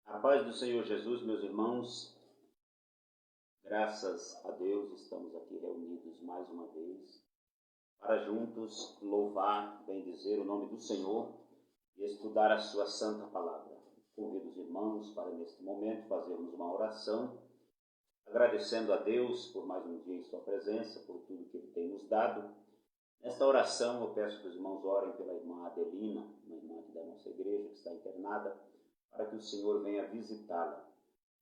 A paz do Senhor Jesus, meus irmãos, graças a Deus estamos aqui reunidos mais uma vez para juntos louvar, bendizer o nome do Senhor e estudar a sua santa palavra. Convido os irmãos para neste momento fazermos uma oração, agradecendo a Deus por mais um dia em sua presença, por tudo que Ele tem nos dado. Nesta oração eu peço que os irmãos orem pela irmã Adelina, uma irmã aqui da nossa igreja que está internada, para que o Senhor venha visitá-la.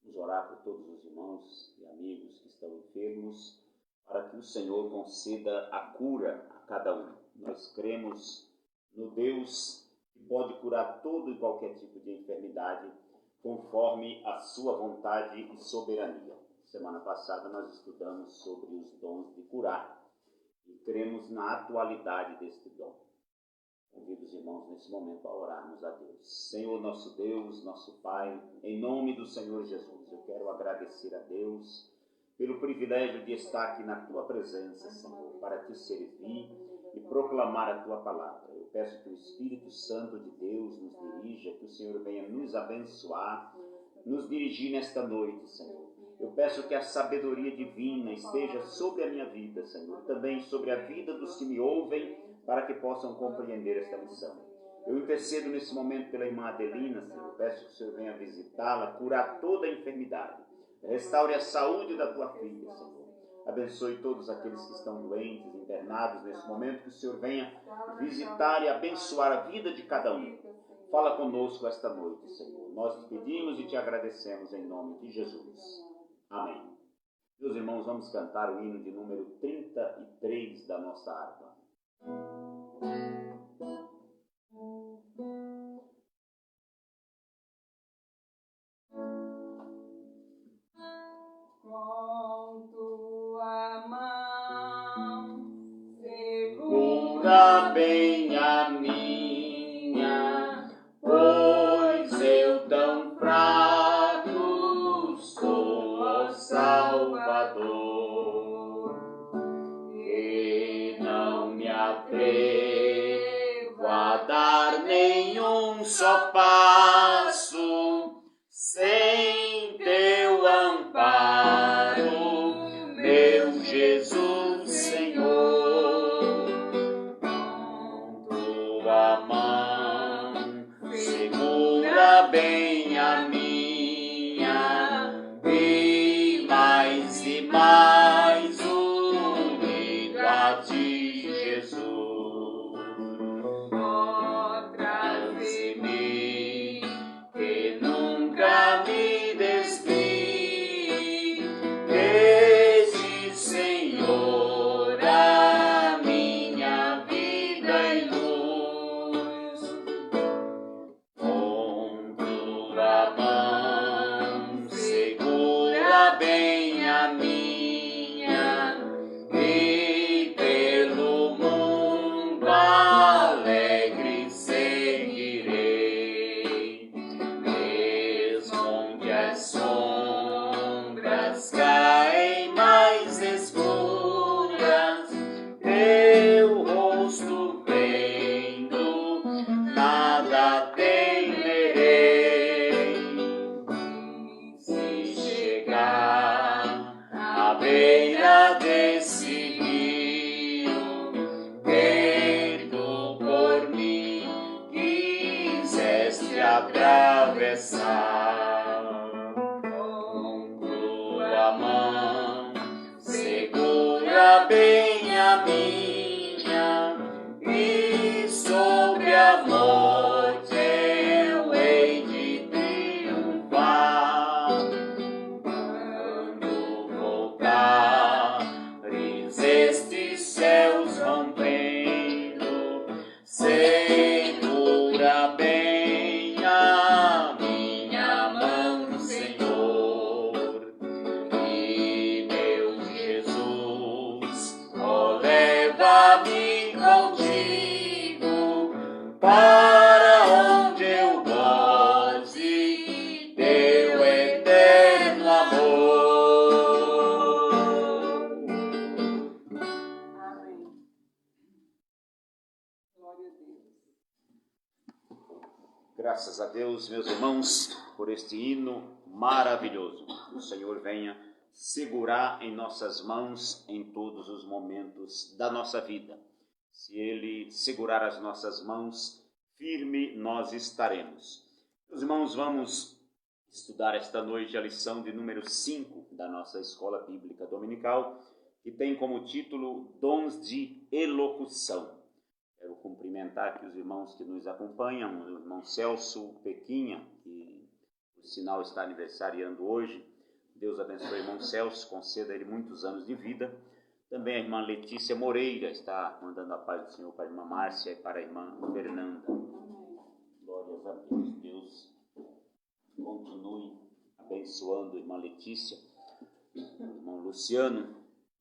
Vamos orar por todos os irmãos e amigos que estão enfermos, para que o Senhor conceda a cura a cada um. Nós cremos no Deus que pode curar todo e qualquer tipo de enfermidade, conforme a sua vontade e soberania. Semana passada nós estudamos sobre os dons de curar e cremos na atualidade deste dom. Convido os irmãos nesse momento a orarmos a Deus. Senhor nosso Deus, nosso Pai, em nome do Senhor Jesus, eu quero agradecer a Deus pelo privilégio de estar aqui na Tua presença, Senhor, para Te servir e proclamar a Tua palavra. Eu peço que o Espírito Santo de Deus nos dirija, que o Senhor venha nos abençoar, nos dirigir nesta noite, Senhor. Eu peço que a sabedoria divina esteja sobre a minha vida, Senhor, também sobre a vida dos que me ouvem, para que possam compreender esta lição. Eu intercedo nesse momento pela irmã Adelina, Senhor. Peço que o Senhor venha visitá-la, curar toda a enfermidade. Restaure a saúde da tua filha, Senhor. Abençoe todos aqueles que estão doentes, internados nesse momento. Que o Senhor venha visitar e abençoar a vida de cada um. Fala conosco esta noite, Senhor. Nós te pedimos e te agradecemos em nome de Jesus. Amém. Meus irmãos, vamos cantar o hino de número 33 da nossa harpa. Com tua mão Segura bem a minha, pois eu tão fraco sou, ó Salvador, e não me atrevo a dar nenhum só passo sem teu amparo, meu Jesus, Senhor. Com tua mão segura bem a minha, e mais unido a ti, Jesus. ó, traze-me, Que nunca me desvie deste Senhor, a minha vida e luz. Com tua mão segura bem a minha, e pelo mundo alegre seguirei. Mesmo onde as sombras caem mais escuras, teu rosto vendo, nada temerei. Se chegar à beira desse rio, tendo por mim quiseste atravessar. Com tua mão segura bem a minha, e sobre a morte eu hei de triunfar. Quando voltares estes céus rompendo, segura bem a minha mão, Senhor. E meu Jesus, ó, leva-me contigo para onde eu goze teu eterno amor. amém. Graças a Deus, meus irmãos, por este hino maravilhoso. O Senhor venha segurar em nossas mãos em todos os momentos da nossa vida. Se Ele segurar as nossas mãos, firme nós estaremos. Meus irmãos, vamos estudar esta noite a lição de número 5 da nossa Escola Bíblica Dominical, que tem como título Dons de Elocução. Quero cumprimentar aqui os irmãos que nos acompanham, o irmão Celso Pequinha, que por sinal está aniversariando hoje. Deus abençoe o irmão Celso, conceda a ele muitos anos de vida. Também a irmã Letícia Moreira está mandando a paz do Senhor para a irmã Márcia e para a irmã Fernanda. Glórias a Deus. Deus continue abençoando a irmã Letícia, o irmão Luciano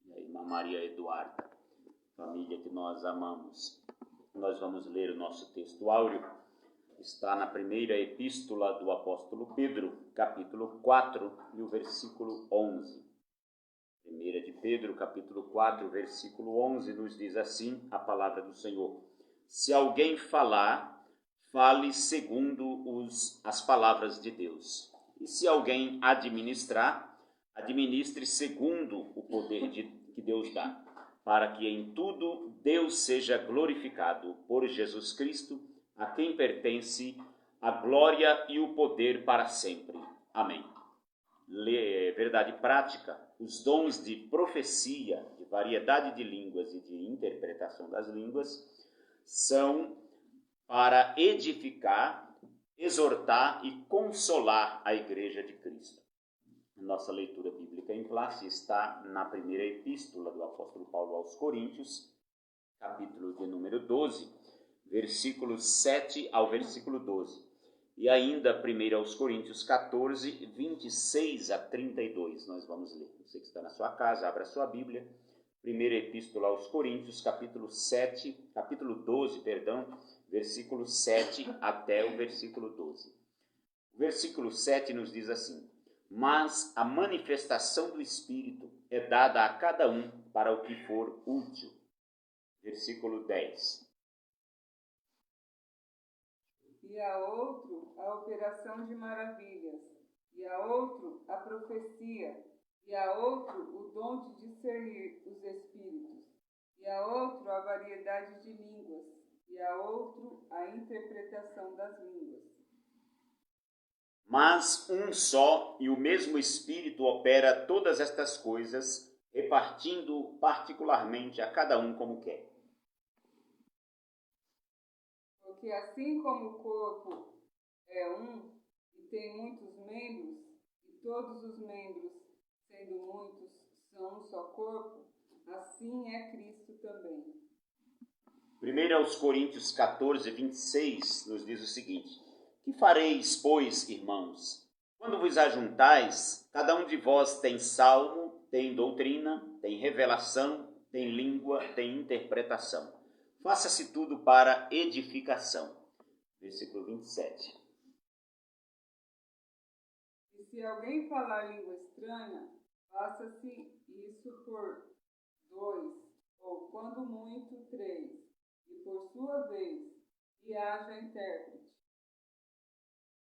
e a irmã Maria Eduarda, família que nós amamos. Nós vamos ler o nosso texto áureo. Está na primeira epístola do apóstolo Pedro, capítulo 4 e o versículo 11. Primeira de Pedro, capítulo 4, versículo 11, nos diz assim a palavra do Senhor: se alguém falar, fale segundo as palavras de Deus. E se alguém administrar, administre segundo o poder que Deus dá, para que em tudo Deus seja glorificado por Jesus Cristo, a quem pertence a glória e o poder para sempre. Amém. Verdade prática: os dons de profecia, de variedade de línguas e de interpretação das línguas são para edificar, exortar e consolar a Igreja de Cristo. Nossa leitura bíblica em classe está na primeira epístola do apóstolo Paulo aos Coríntios, capítulo de número 12, versículos 7 ao versículo 12. E ainda 1 aos Coríntios 14, 26 a 32. Nós vamos ler. Você que está na sua casa, abra sua Bíblia. Primeira epístola aos Coríntios, capítulo 12, versículo 7 até o versículo 12. O versículo 7 nos diz assim: mas a manifestação do Espírito é dada a cada um para o que for útil. Versículo 10. E a outro a operação de maravilhas, e a outro a profecia, e a outro o dom de discernir os espíritos, e a outro a variedade de línguas, e a outro a interpretação das línguas. Mas um só e o mesmo Espírito opera todas estas coisas, repartindo particularmente a cada um como quer. Porque assim como o corpo é um e tem muitos membros, e todos os membros, sendo muitos, são um só corpo, assim é Cristo também. 1 aos Coríntios 14, 26 nos diz o seguinte: que fareis, pois, irmãos? Quando vos ajuntais, cada um de vós tem salmo, tem doutrina, tem revelação, tem língua, tem interpretação. Faça-se tudo para edificação. Versículo 27. E se alguém falar língua estranha, faça-se isso por 2, ou quando muito 3, e por sua vez, e haja intérprete.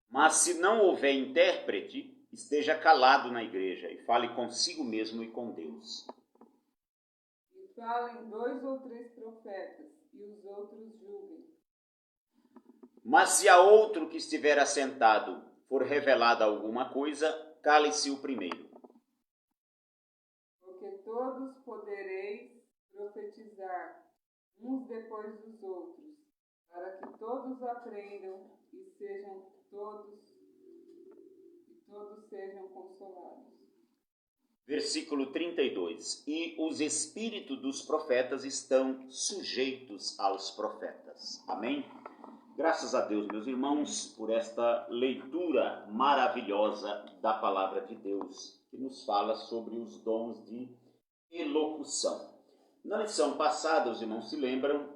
Mas se não houver intérprete, esteja calado na igreja e fale consigo mesmo e com Deus. E falem 2 ou 3 profetas, e os outros julguem. Mas se a outro que estiver assentado for revelada alguma coisa, cale-se o primeiro. Porque todos podereis profetizar, uns depois dos outros, para que todos aprendam e todos sejam consolados. Versículo 32. E os espíritos dos profetas estão sujeitos aos profetas. Amém? Graças a Deus, meus irmãos, por esta leitura maravilhosa da palavra de Deus, que nos fala sobre os dons de elocução. Na lição passada, os irmãos se lembram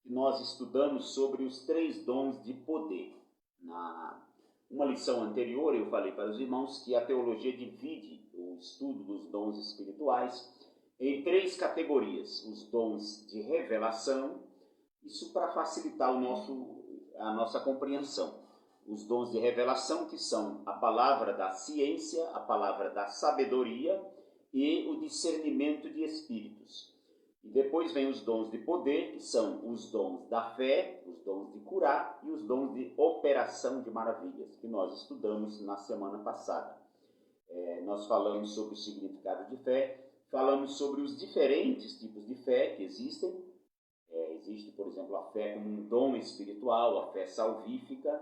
que nós estudamos sobre os 3 dons de poder. Na uma lição anterior, eu falei para os irmãos que a teologia divide o estudo dos dons espirituais em 3 categorias: os dons de revelação, isso para facilitar a nossa compreensão. os dons de revelação, que são a palavra da ciência, a palavra da sabedoria e o discernimento de espíritos. E depois vem os dons de poder, que são os dons da fé, os dons de curar e os dons de operação de maravilhas, que nós estudamos na semana passada. Nós falamos sobre o significado de fé, falamos sobre os diferentes tipos de fé que existem. Existe, por exemplo, a fé como um dom espiritual, a fé salvífica,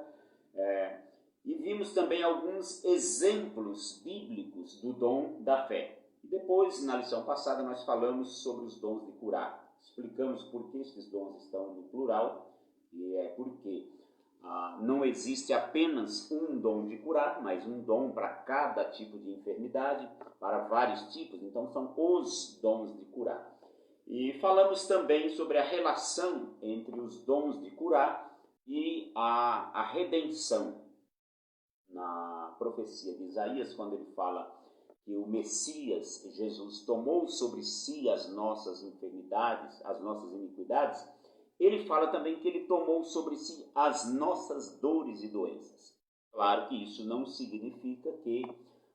e vimos também alguns exemplos bíblicos do dom da fé. E depois, na lição passada, nós falamos sobre os dons de curar. Explicamos por que esses dons estão no plural, e é porque não existe apenas um dom de curar, mas um dom para cada tipo de enfermidade, para vários tipos. Então, são os dons de curar. E falamos também sobre a relação entre os dons de curar e a redenção. Na profecia de Isaías, quando ele fala que o Messias, Jesus, tomou sobre si as nossas enfermidades, as nossas iniquidades, ele fala também que ele tomou sobre si as nossas dores e doenças. Claro que isso não significa que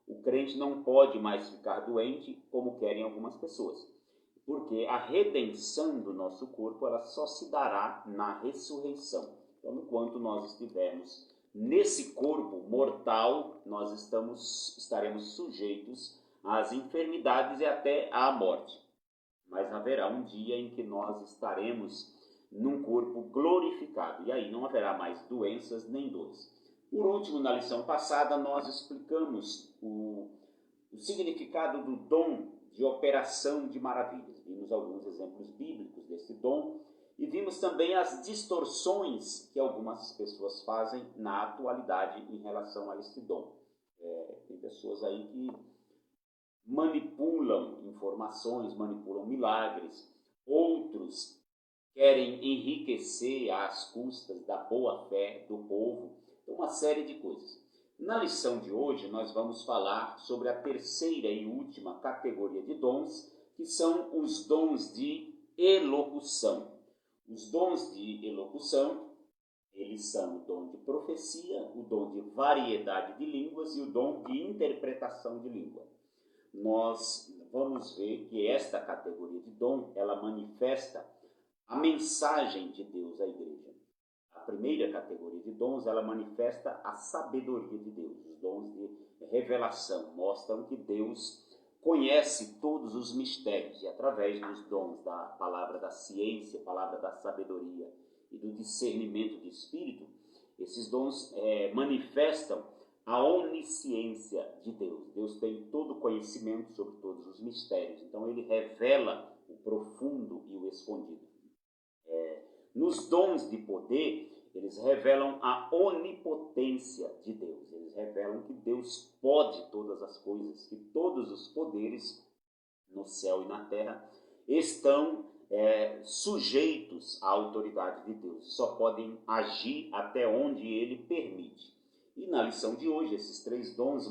o crente não pode mais ficar doente, como querem algumas pessoas. Porque a redenção do nosso corpo, ela só se dará na ressurreição. Então, enquanto nós estivermos nesse corpo mortal, nós estaremos sujeitos às enfermidades e até à morte. Mas haverá um dia em que nós estaremos num corpo glorificado, e aí não haverá mais doenças nem dores. Por último, na lição passada, nós explicamos o significado do dom de operação de maravilhas. Vimos alguns exemplos bíblicos desse dom e vimos também as distorções que algumas pessoas fazem na atualidade em relação a este dom. Tem pessoas aí que manipulam informações, manipulam milagres, outros querem enriquecer às custas da boa-fé do povo, uma série de coisas. Na lição de hoje, nós vamos falar sobre a terceira e última categoria de dons, que são os dons de elocução. Os dons de elocução, eles são o dom de profecia, o dom de variedade de línguas e o dom de interpretação de língua. Nós vamos ver que esta categoria de dom, ela manifesta a mensagem de Deus à igreja. A primeira categoria de dons, ela manifesta a sabedoria de Deus. Os dons de revelação mostram que Deus conhece todos os mistérios e através dos dons da palavra da ciência, palavra da sabedoria e do discernimento de espírito, esses dons manifestam a onisciência de Deus. Deus tem todo o conhecimento sobre todos os mistérios, então ele revela o profundo e o escondido. Nos dons de poder, eles revelam a onipotência de Deus. Eles revelam que Deus pode todas as coisas, que todos os poderes no céu e na terra estão sujeitos à autoridade de Deus. Só podem agir até onde Ele permite. E na lição de hoje, esses três dons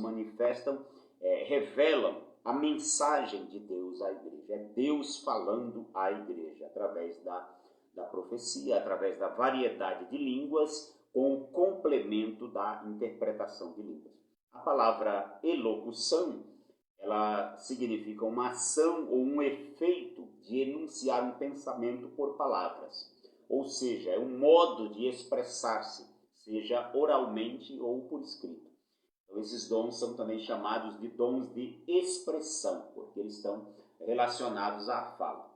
revelam a mensagem de Deus à igreja. É Deus falando à igreja através da profecia, através da variedade de línguas, com o complemento da interpretação de línguas. A palavra elocução, ela significa uma ação ou um efeito de enunciar um pensamento por palavras. Ou seja, é um modo de expressar-se, seja oralmente ou por escrito. Então, esses dons são também chamados de dons de expressão, porque eles estão relacionados à fala.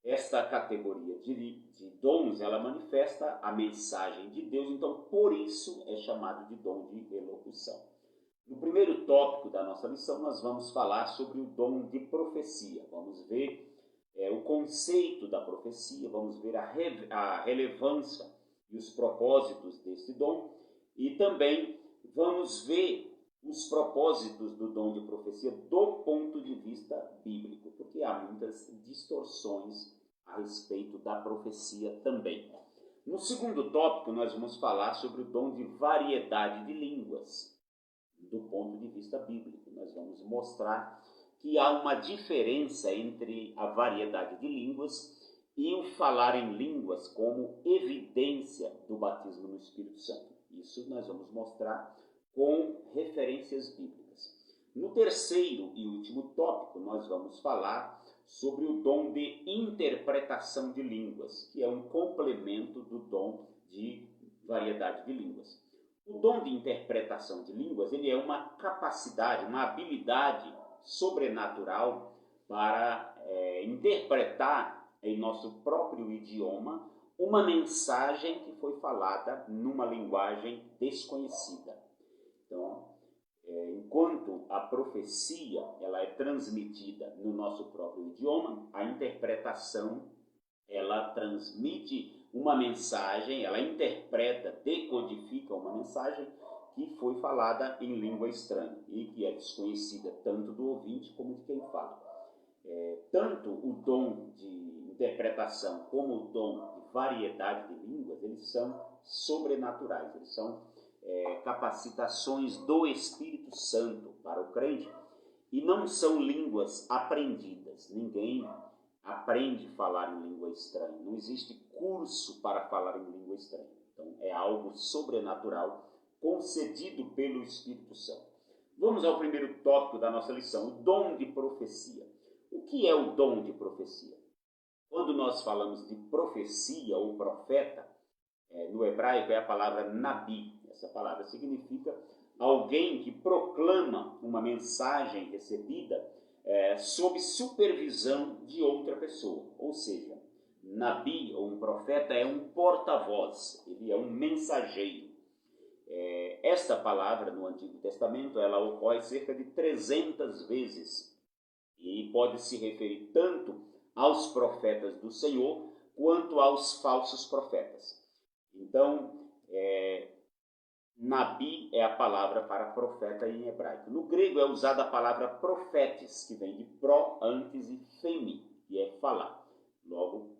Esta categoria de dons, ela manifesta a mensagem de Deus, então por isso é chamado de dom de elocução. No primeiro tópico da nossa lição, nós vamos falar sobre o dom de profecia. Vamos ver o conceito da profecia, vamos ver a relevância e os propósitos desse dom e também vamos ver os propósitos do dom de profecia do ponto de vista bíblico, porque há muitas distorções a respeito da profecia também. No segundo tópico, nós vamos falar sobre o dom de variedade de línguas, do ponto de vista bíblico. Nós vamos mostrar que há uma diferença entre a variedade de línguas e o falar em línguas como evidência do batismo no Espírito Santo. Isso nós vamos mostrar com referências bíblicas. No terceiro e último tópico, nós vamos falar sobre o dom de interpretação de línguas, que é um complemento do dom de variedade de línguas. O dom de interpretação de línguas, ele é uma capacidade, uma habilidade sobrenatural para interpretar em nosso próprio idioma uma mensagem que foi falada numa linguagem desconhecida. Então, enquanto a profecia ela é transmitida no nosso próprio idioma, a interpretação ela transmite uma mensagem, ela interpreta, decodifica uma mensagem que foi falada em língua estranha e que é desconhecida tanto do ouvinte como de quem fala. Tanto o dom de interpretação como o dom de variedade de línguas, eles são sobrenaturais, eles são capacitações do Espírito Santo para o crente e não são línguas aprendidas. Ninguém aprende a falar em língua estranha, não existe curso para falar em língua estranha. Então é algo sobrenatural concedido pelo Espírito Santo. Vamos ao primeiro tópico da nossa lição, o dom de profecia. O que é o dom de profecia? Quando nós falamos de profecia ou profeta, no hebraico é a palavra nabi. Essa palavra significa alguém que proclama uma mensagem recebida sob supervisão de outra pessoa. Ou seja, nabi ou um profeta é um porta-voz, ele é um mensageiro. Esta palavra no Antigo Testamento ela ocorre cerca de 300 vezes e pode se referir tanto aos profetas do Senhor quanto aos falsos profetas. Então, nabi é a palavra para profeta em hebraico. No grego é usada a palavra profetes, que vem de pro, antes e femi, que é falar. Logo,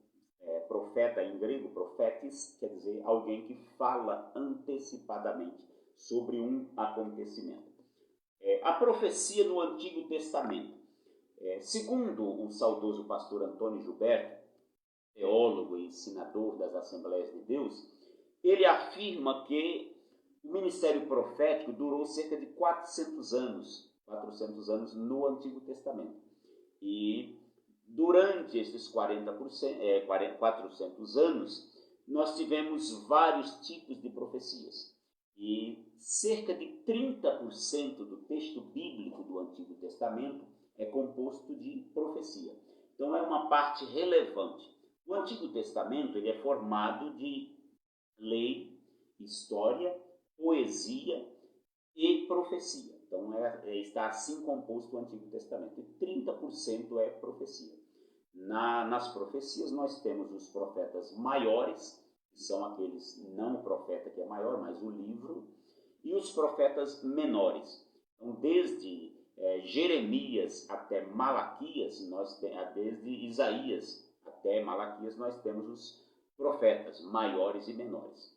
profeta em grego, profetes, quer dizer alguém que fala antecipadamente sobre um acontecimento. A profecia no Antigo Testamento. Segundo o saudoso pastor Antônio Gilberto, teólogo e ensinador das Assembleias de Deus, ele afirma que o ministério profético durou cerca de 400 anos no Antigo Testamento. E durante esses 400 anos, nós tivemos vários tipos de profecias. E cerca de 30% do texto bíblico do Antigo Testamento é composto de profecia. Então é uma parte relevante. O Antigo Testamento ele é formado de lei, história, poesia e profecia. Então está assim composto o Antigo Testamento. E 30% é profecia. Nas profecias nós temos os profetas maiores, que são aqueles, não o profeta que é maior, mas o livro, e os profetas menores. Então desde Jeremias até Malaquias, desde Isaías até Malaquias, nós temos os profetas maiores e menores.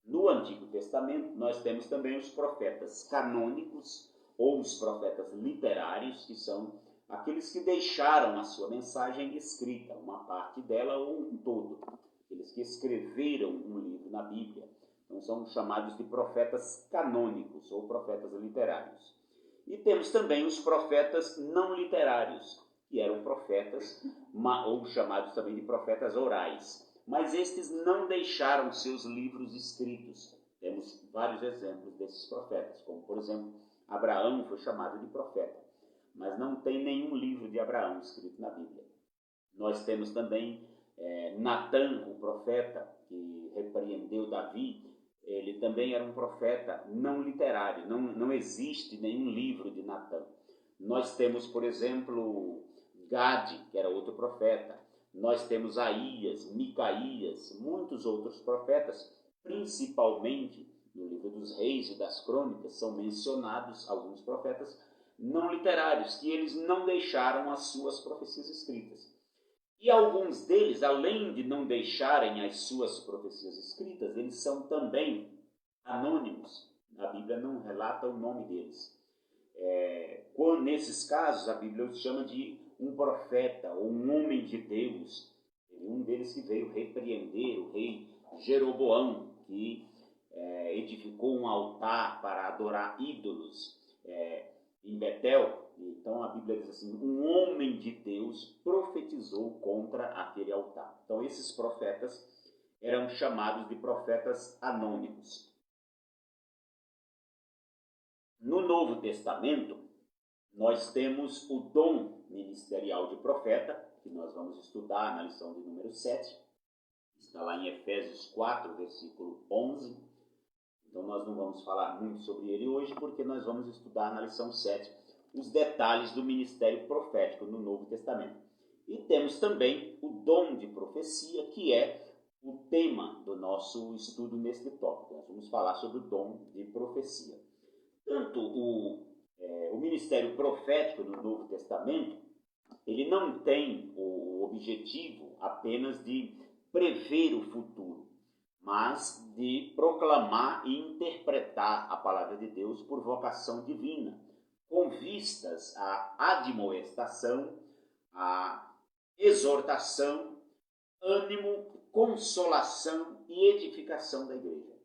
No Antigo Testamento, nós temos também os profetas canônicos, ou os profetas literários, que são aqueles que deixaram a sua mensagem escrita, uma parte dela ou um todo. Aqueles que escreveram um livro na Bíblia. Então, são chamados de profetas canônicos, ou profetas literários. E temos também os profetas não literários, que eram profetas, ou chamados também de profetas orais. Mas estes não deixaram seus livros escritos. Temos vários exemplos desses profetas, como, por exemplo, Abraão foi chamado de profeta, mas não tem nenhum livro de Abraão escrito na Bíblia. Nós temos também Natã, o profeta, que repreendeu Davi. Ele também era um profeta não literário, não existe nenhum livro de Natã. Nós temos, por exemplo, Gade, que era outro profeta. Nós temos Aías, Micaías, muitos outros profetas, principalmente no livro dos Reis e das Crônicas, são mencionados alguns profetas não literários, que eles não deixaram as suas profecias escritas. E alguns deles, além de não deixarem as suas profecias escritas, eles são também anônimos. A Bíblia não relata o nome deles. Nesses casos, a Bíblia os chama de um profeta ou um homem de Deus. um deles que veio repreender o rei Jeroboão, que edificou um altar para adorar ídolos em Betel. Então a Bíblia diz assim: um homem de Deus profetizou contra aquele altar. Então esses profetas eram chamados de profetas anônimos. No Novo Testamento, nós temos o dom ministerial de profeta, que nós vamos estudar na lição de número 7. Está lá em Efésios 4, versículo 11. Então nós não vamos falar muito sobre ele hoje, porque nós vamos estudar na lição 7 os detalhes do ministério profético no Novo Testamento. E temos também o dom de profecia, que é o tema do nosso estudo neste tópico. Nós vamos falar sobre o dom de profecia. Tanto o ministério profético no Novo Testamento, ele não tem o objetivo apenas de prever o futuro, mas de proclamar e interpretar a palavra de Deus por vocação divina, com vistas à admoestação, à exortação, ânimo, consolação e edificação da igreja.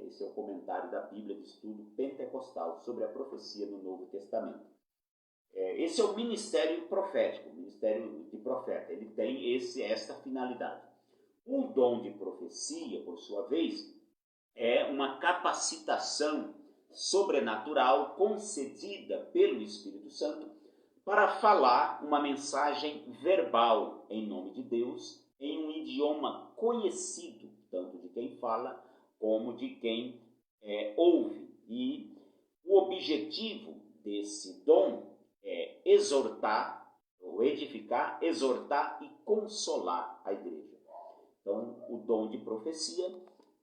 Esse é o comentário da Bíblia de Estudo Pentecostal sobre a profecia no Novo Testamento. Esse é o ministério profético, o ministério de profeta. Ele tem esta finalidade. O dom de profecia, por sua vez, é uma capacitação sobrenatural concedida pelo Espírito Santo para falar uma mensagem verbal em nome de Deus, em um idioma conhecido, tanto de quem fala como de quem ouve. E o objetivo desse dom é exortar, ou edificar, exortar e consolar a igreja. Então, o dom de profecia,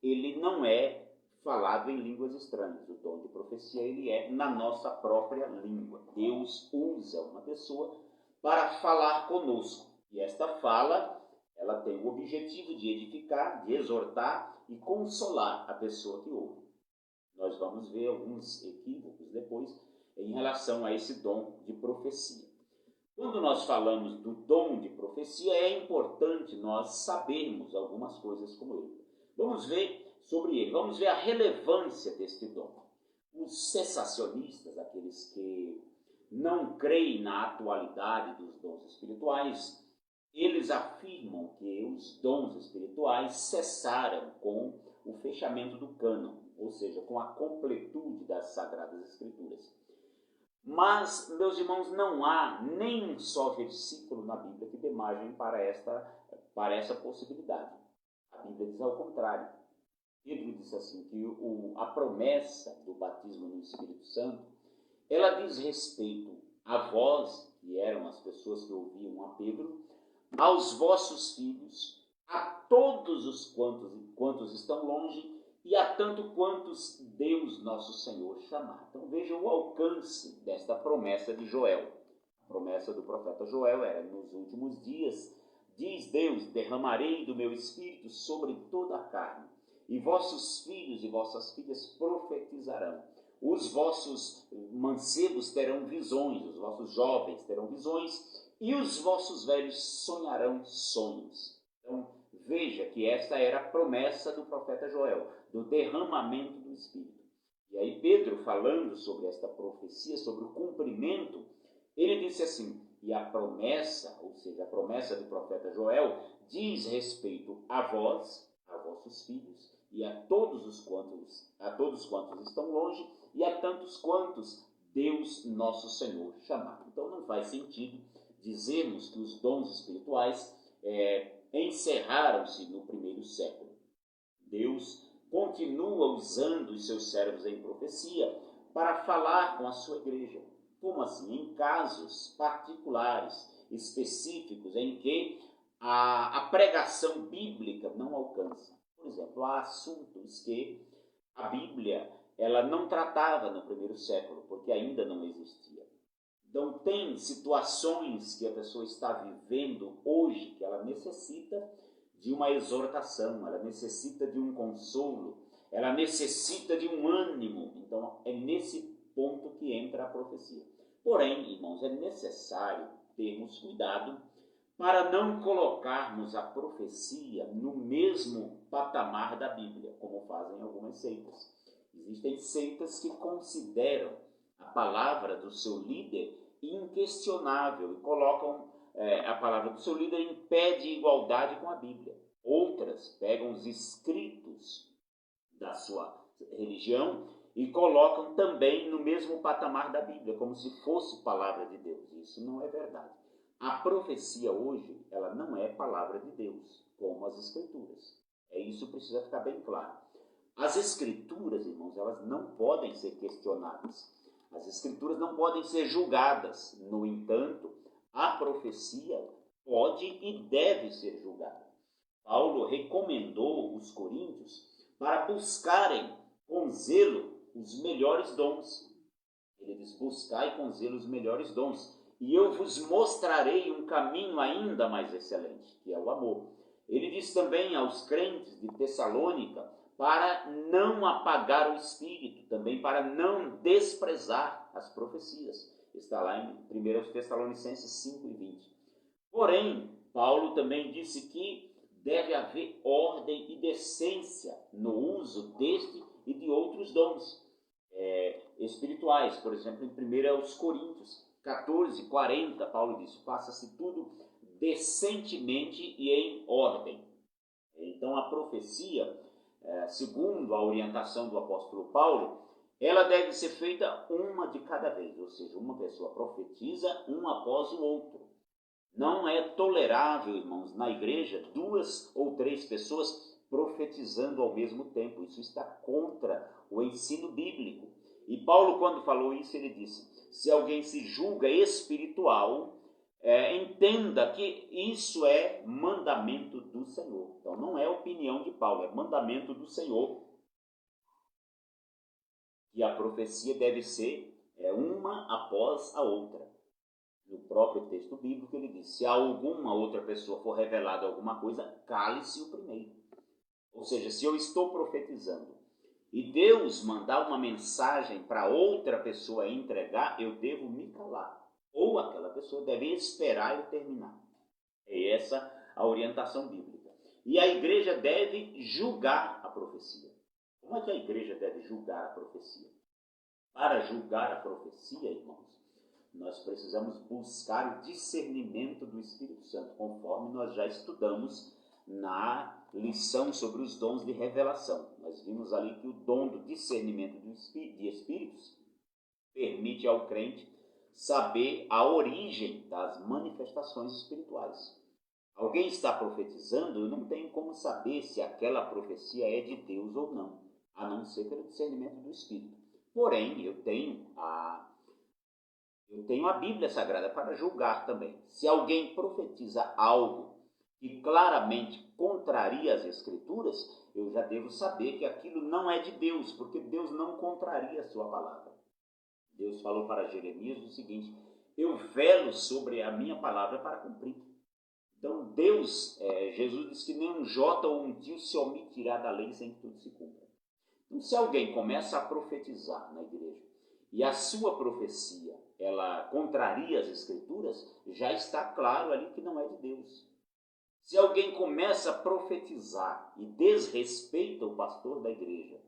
ele não é falado em línguas estranhas. O dom de profecia, ele é na nossa própria língua. Deus usa uma pessoa para falar conosco. E esta fala, ela tem o objetivo de edificar, de exortar e consolar a pessoa que ouve. Nós vamos ver alguns equívocos depois em relação a esse dom de profecia. Quando nós falamos do dom de profecia, é importante nós sabermos algumas coisas como ele. Vamos ver sobre ele, vamos ver a relevância deste dom. Os cessacionistas, aqueles que não creem na atualidade dos dons espirituais, eles afirmam que os dons espirituais cessaram com o fechamento do cânon, ou seja, com a completude das Sagradas Escrituras. Mas, meus irmãos, não há nem um só versículo na Bíblia que dê margem para essa possibilidade. A Bíblia diz ao contrário. Pedro diz assim, que a promessa do batismo no Espírito Santo, ela diz respeito a vós, que eram as pessoas que ouviam a Pedro, aos vossos filhos, a todos os quantos estão longe, e a tanto quantos Deus nosso Senhor chamar. Então veja o alcance desta promessa de Joel. A promessa do profeta Joel era: nos últimos dias, diz Deus, derramarei do meu espírito sobre toda a carne, e vossos filhos e vossas filhas profetizarão. Os vossos mancebos terão visões, os vossos jovens terão visões, e os vossos velhos sonharão sonhos. Então veja que esta era a promessa do profeta Joel, do derramamento do Espírito. E aí Pedro, falando sobre esta profecia, sobre o cumprimento, ele disse assim: e a promessa, ou seja, a promessa do profeta Joel, diz respeito a vós, a vossos filhos, e a todos quantos estão longe, e a tantos quantos Deus nosso Senhor chamar. Então não faz sentido dizermos que os dons espirituais encerraram-se no primeiro século. Deus continua usando os seus servos em profecia para falar com a sua igreja. Como assim? Em casos particulares, específicos, em que a pregação bíblica não alcança. Por exemplo, há assuntos que a Bíblia ela não tratava no primeiro século, porque ainda não existia. Então, tem situações que a pessoa está vivendo hoje que ela necessita de uma exortação, ela necessita de um consolo, ela necessita de um ânimo. Então, é nesse ponto que entra a profecia. Porém, irmãos, é necessário termos cuidado para não colocarmos a profecia no mesmo patamar da Bíblia, como fazem algumas seitas. Existem seitas que consideram a palavra do seu líder inquestionável e colocam a palavra do seu líder em pé de igualdade com a Bíblia. Outras pegam os escritos da sua religião e colocam também no mesmo patamar da Bíblia, como se fosse palavra de Deus. Isso não é verdade. A profecia hoje, ela não é palavra de Deus, como as Escrituras. Isso precisa ficar bem claro. As Escrituras, irmãos, elas não podem ser questionadas. As Escrituras não podem ser julgadas. No entanto, a profecia pode e deve ser julgada. Paulo recomendou os coríntios para buscarem com zelo os melhores dons. Ele diz: buscai com zelo os melhores dons, e eu vos mostrarei um caminho ainda mais excelente, que é o amor. Ele diz também aos crentes de Tessalônica para não apagar o espírito, também para não desprezar as profecias. Está lá em 1 Tessalonicenses 5:20. Porém, Paulo também disse que deve haver ordem e decência no uso deste e de outros dons espirituais. Por exemplo, em 1 Coríntios 14:40, Paulo diz: faça-se tudo decentemente e em ordem. Então, a profecia, segundo a orientação do apóstolo Paulo, ela deve ser feita uma de cada vez, ou seja, uma pessoa profetiza um após o outro. Não é tolerável, irmãos, na igreja, 2 ou 3 pessoas profetizando ao mesmo tempo. Isso está contra o ensino bíblico. E Paulo, quando falou isso, ele disse: se alguém se julga espiritual, entenda que isso é mandamento do Senhor. Então, não é opinião de Paulo, é mandamento do Senhor. E a profecia deve ser uma após a outra. No próprio texto bíblico ele diz: se a alguma outra pessoa for revelada alguma coisa, cale-se o primeiro. Ou seja, se eu estou profetizando e Deus mandar uma mensagem para outra pessoa entregar, eu devo me calar. Ou aquela pessoa deve esperar eu terminar. É essa a orientação bíblica. E a igreja deve julgar a profecia. Como é que a igreja deve julgar a profecia? Para julgar a profecia, irmãos, nós precisamos buscar o discernimento do Espírito Santo, conforme nós já estudamos na lição sobre os dons de revelação. Nós vimos ali que o dom do discernimento de espíritos permite ao crente saber a origem das manifestações espirituais. Alguém está profetizando, eu não tenho como saber se aquela profecia é de Deus ou não, a não ser pelo discernimento do Espírito. Porém, eu tenho a Bíblia Sagrada para julgar também. Se alguém profetiza algo que claramente contraria as Escrituras, eu já devo saber que aquilo não é de Deus, porque Deus não contraria a sua palavra. Deus falou para Jeremias o seguinte: eu velo sobre a minha palavra para cumprir. Então Jesus diz que nem um jota ou um tio se omitirá da lei sem que tudo se cumpra. Então, se alguém começa a profetizar na igreja e a sua profecia ela contraria as Escrituras, já está claro ali que não é de Deus. Se alguém começa a profetizar e desrespeita o pastor da igreja,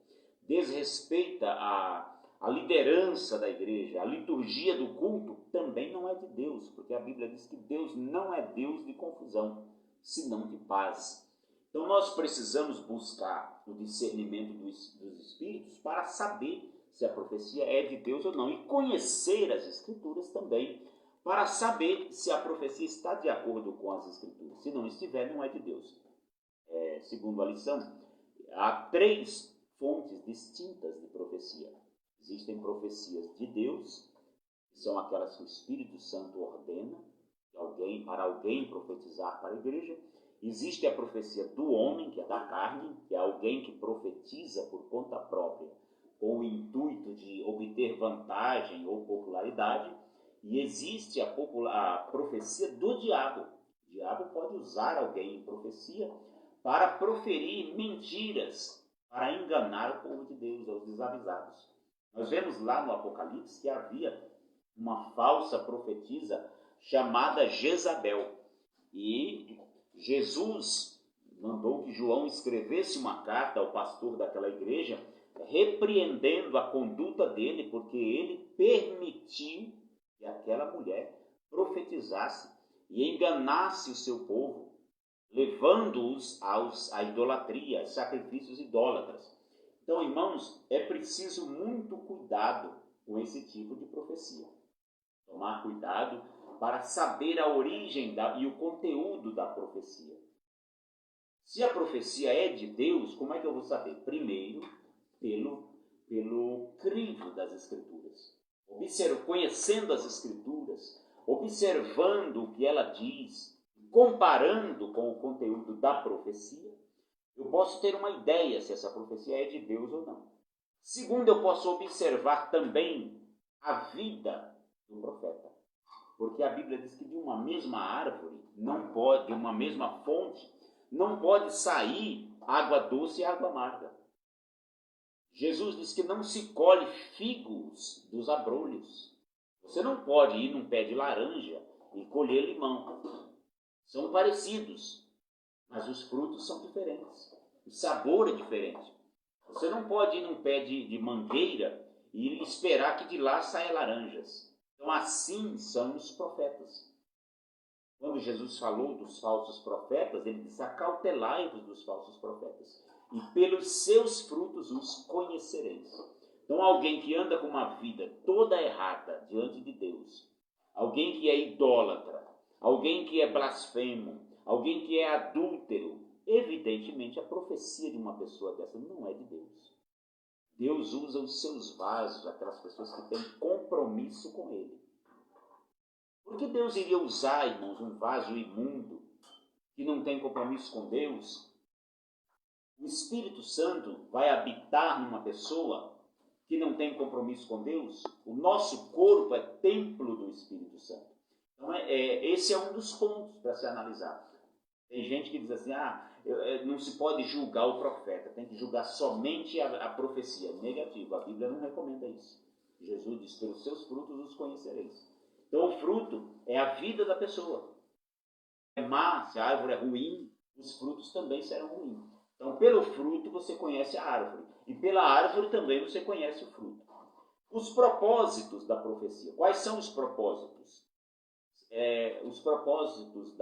desrespeita a liderança da igreja, a liturgia do culto, também não é de Deus, porque a Bíblia diz que Deus não é Deus de confusão, senão de paz. Então nós precisamos buscar o discernimento dos Espíritos para saber se a profecia é de Deus ou não, e conhecer as Escrituras também, para saber se a profecia está de acordo com as Escrituras. Se não estiver, não é de Deus. Segundo a lição, há 3 fontes distintas de profecia. Existem profecias de Deus, que são aquelas que o Espírito Santo ordena para alguém profetizar para a igreja. Existe a profecia do homem, que é da carne, que é alguém que profetiza por conta própria, com o intuito de obter vantagem ou popularidade. E existe a profecia do diabo. O diabo pode usar alguém em profecia para proferir mentiras, para enganar o povo de Deus, aos desavisados. Nós vemos lá no Apocalipse que havia uma falsa profetisa chamada Jezabel. E Jesus mandou que João escrevesse uma carta ao pastor daquela igreja, repreendendo a conduta dele, porque ele permitiu que aquela mulher profetizasse e enganasse o seu povo, levando-os à idolatria, a sacrifícios idólatras. Então, irmãos, é preciso muito cuidado com esse tipo de profecia. Tomar cuidado para saber a origem e o conteúdo da profecia. Se a profecia é de Deus, como é que eu vou saber? Primeiro, pelo crivo das Escrituras. Conhecendo as Escrituras, observando o que ela diz, comparando com o conteúdo da profecia, eu posso ter uma ideia se essa profecia é de Deus ou não. Segundo, eu posso observar também a vida do profeta. Porque a Bíblia diz que de uma mesma árvore, de uma mesma fonte, não pode sair água doce e água amarga. Jesus diz que não se colhe figos dos abrolhos. Você não pode ir num pé de laranja e colher limão. São parecidos, mas os frutos são diferentes. O sabor é diferente. Você não pode ir num pé de mangueira e esperar que de lá saia laranjas. Então assim são os profetas. Quando Jesus falou dos falsos profetas, ele disse: acautelai-vos dos falsos profetas, e pelos seus frutos os conhecereis. Então alguém que anda com uma vida toda errada diante de Deus, alguém que é idólatra, alguém que é blasfemo, alguém que é adúltero, evidentemente a profecia de uma pessoa dessa não é de Deus. Deus usa os seus vasos, aquelas pessoas que têm compromisso com Ele. Por que Deus iria usar, irmãos, um vaso imundo que não tem compromisso com Deus? O Espírito Santo vai habitar numa pessoa que não tem compromisso com Deus? O nosso corpo é templo do Espírito Santo. Então, esse é um dos pontos para se analisar. Tem gente que diz assim: não se pode julgar o profeta, tem que julgar somente a profecia. Negativo, a Bíblia não recomenda isso. Jesus diz: pelos seus frutos os conhecereis. Então o fruto é a vida da pessoa. É má, se a árvore é ruim, os frutos também serão ruins. Então pelo fruto você conhece a árvore, e pela árvore também você conhece o fruto. Os propósitos da profecia. Quais são os propósitos? Os propósitos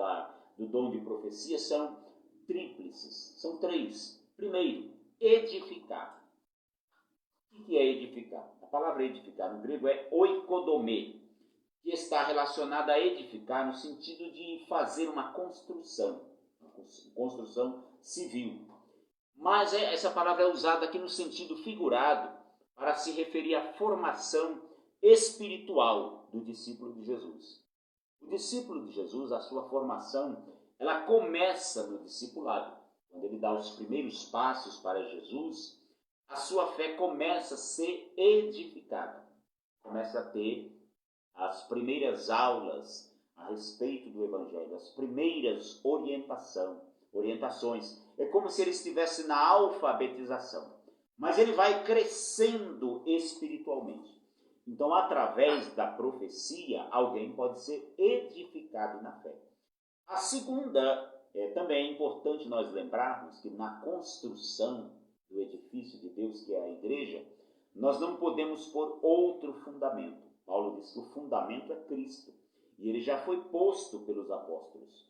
do dom de profecia são tríplices, são 3. Primeiro, edificar. O que é edificar? A palavra edificar no grego é oikodomê, que está relacionada a edificar no sentido de fazer uma construção civil. Mas essa palavra é usada aqui no sentido figurado para se referir à formação espiritual do discípulo de Jesus. O discípulo de Jesus, a sua formação, ela começa no discipulado. Quando ele dá os primeiros passos para Jesus, a sua fé começa a ser edificada. Começa a ter as primeiras aulas a respeito do Evangelho, as primeiras orientações. É como se ele estivesse na alfabetização. Mas ele vai crescendo espiritualmente. Então, através da profecia, alguém pode ser edificado na fé. A segunda, também é importante nós lembrarmos que na construção do edifício de Deus, que é a igreja, nós não podemos pôr outro fundamento. Paulo diz que o fundamento é Cristo, e ele já foi posto pelos apóstolos.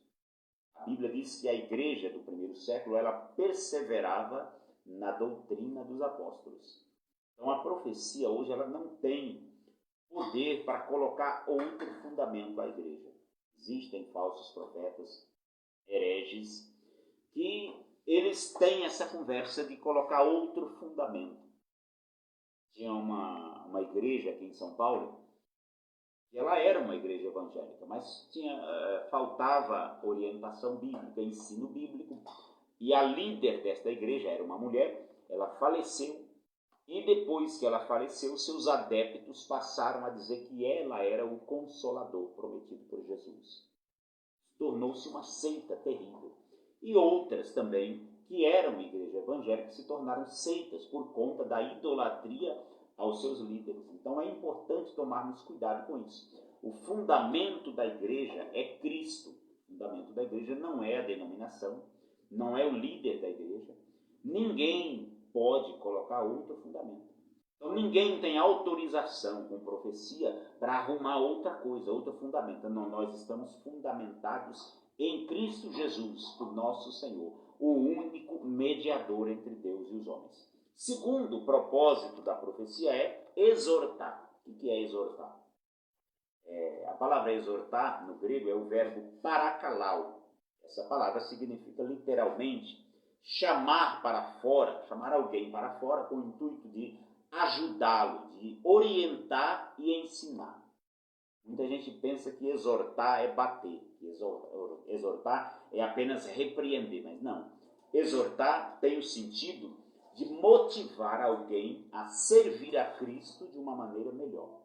A Bíblia diz que a igreja do primeiro século, ela perseverava na doutrina dos apóstolos. Então a profecia hoje, ela não tem poder para colocar outro fundamento à igreja. Existem falsos profetas, hereges, que eles têm essa conversa de colocar outro fundamento. Tinha uma igreja aqui em São Paulo, que ela era uma igreja evangélica, mas faltava orientação bíblica, ensino bíblico, e a líder desta igreja era uma mulher. Ela faleceu, e depois que ela faleceu, seus adeptos passaram a dizer que ela era o Consolador prometido por Jesus. Tornou-se uma seita terrível. E outras também, que eram igreja evangélica, se tornaram seitas por conta da idolatria aos seus líderes. Então é importante tomarmos cuidado com isso. O fundamento da igreja é Cristo. fundamento da igreja não é a denominação, não é o líder da igreja. Ninguém pode colocar outro fundamento. Então ninguém tem autorização com profecia para arrumar outra coisa, outro fundamento. Não, nós estamos fundamentados em Cristo Jesus, o nosso Senhor, o único mediador entre Deus e os homens. Segundo propósito da profecia é exortar. O que é exortar? A palavra exortar, no grego, é o verbo parakalau. Essa palavra significa literalmente chamar para fora, chamar alguém para fora com o intuito de ajudá-lo, de orientar e ensinar. Muita gente pensa que exortar é bater, que exortar é apenas repreender, mas não. Exortar tem o sentido de motivar alguém a servir a Cristo de uma maneira melhor.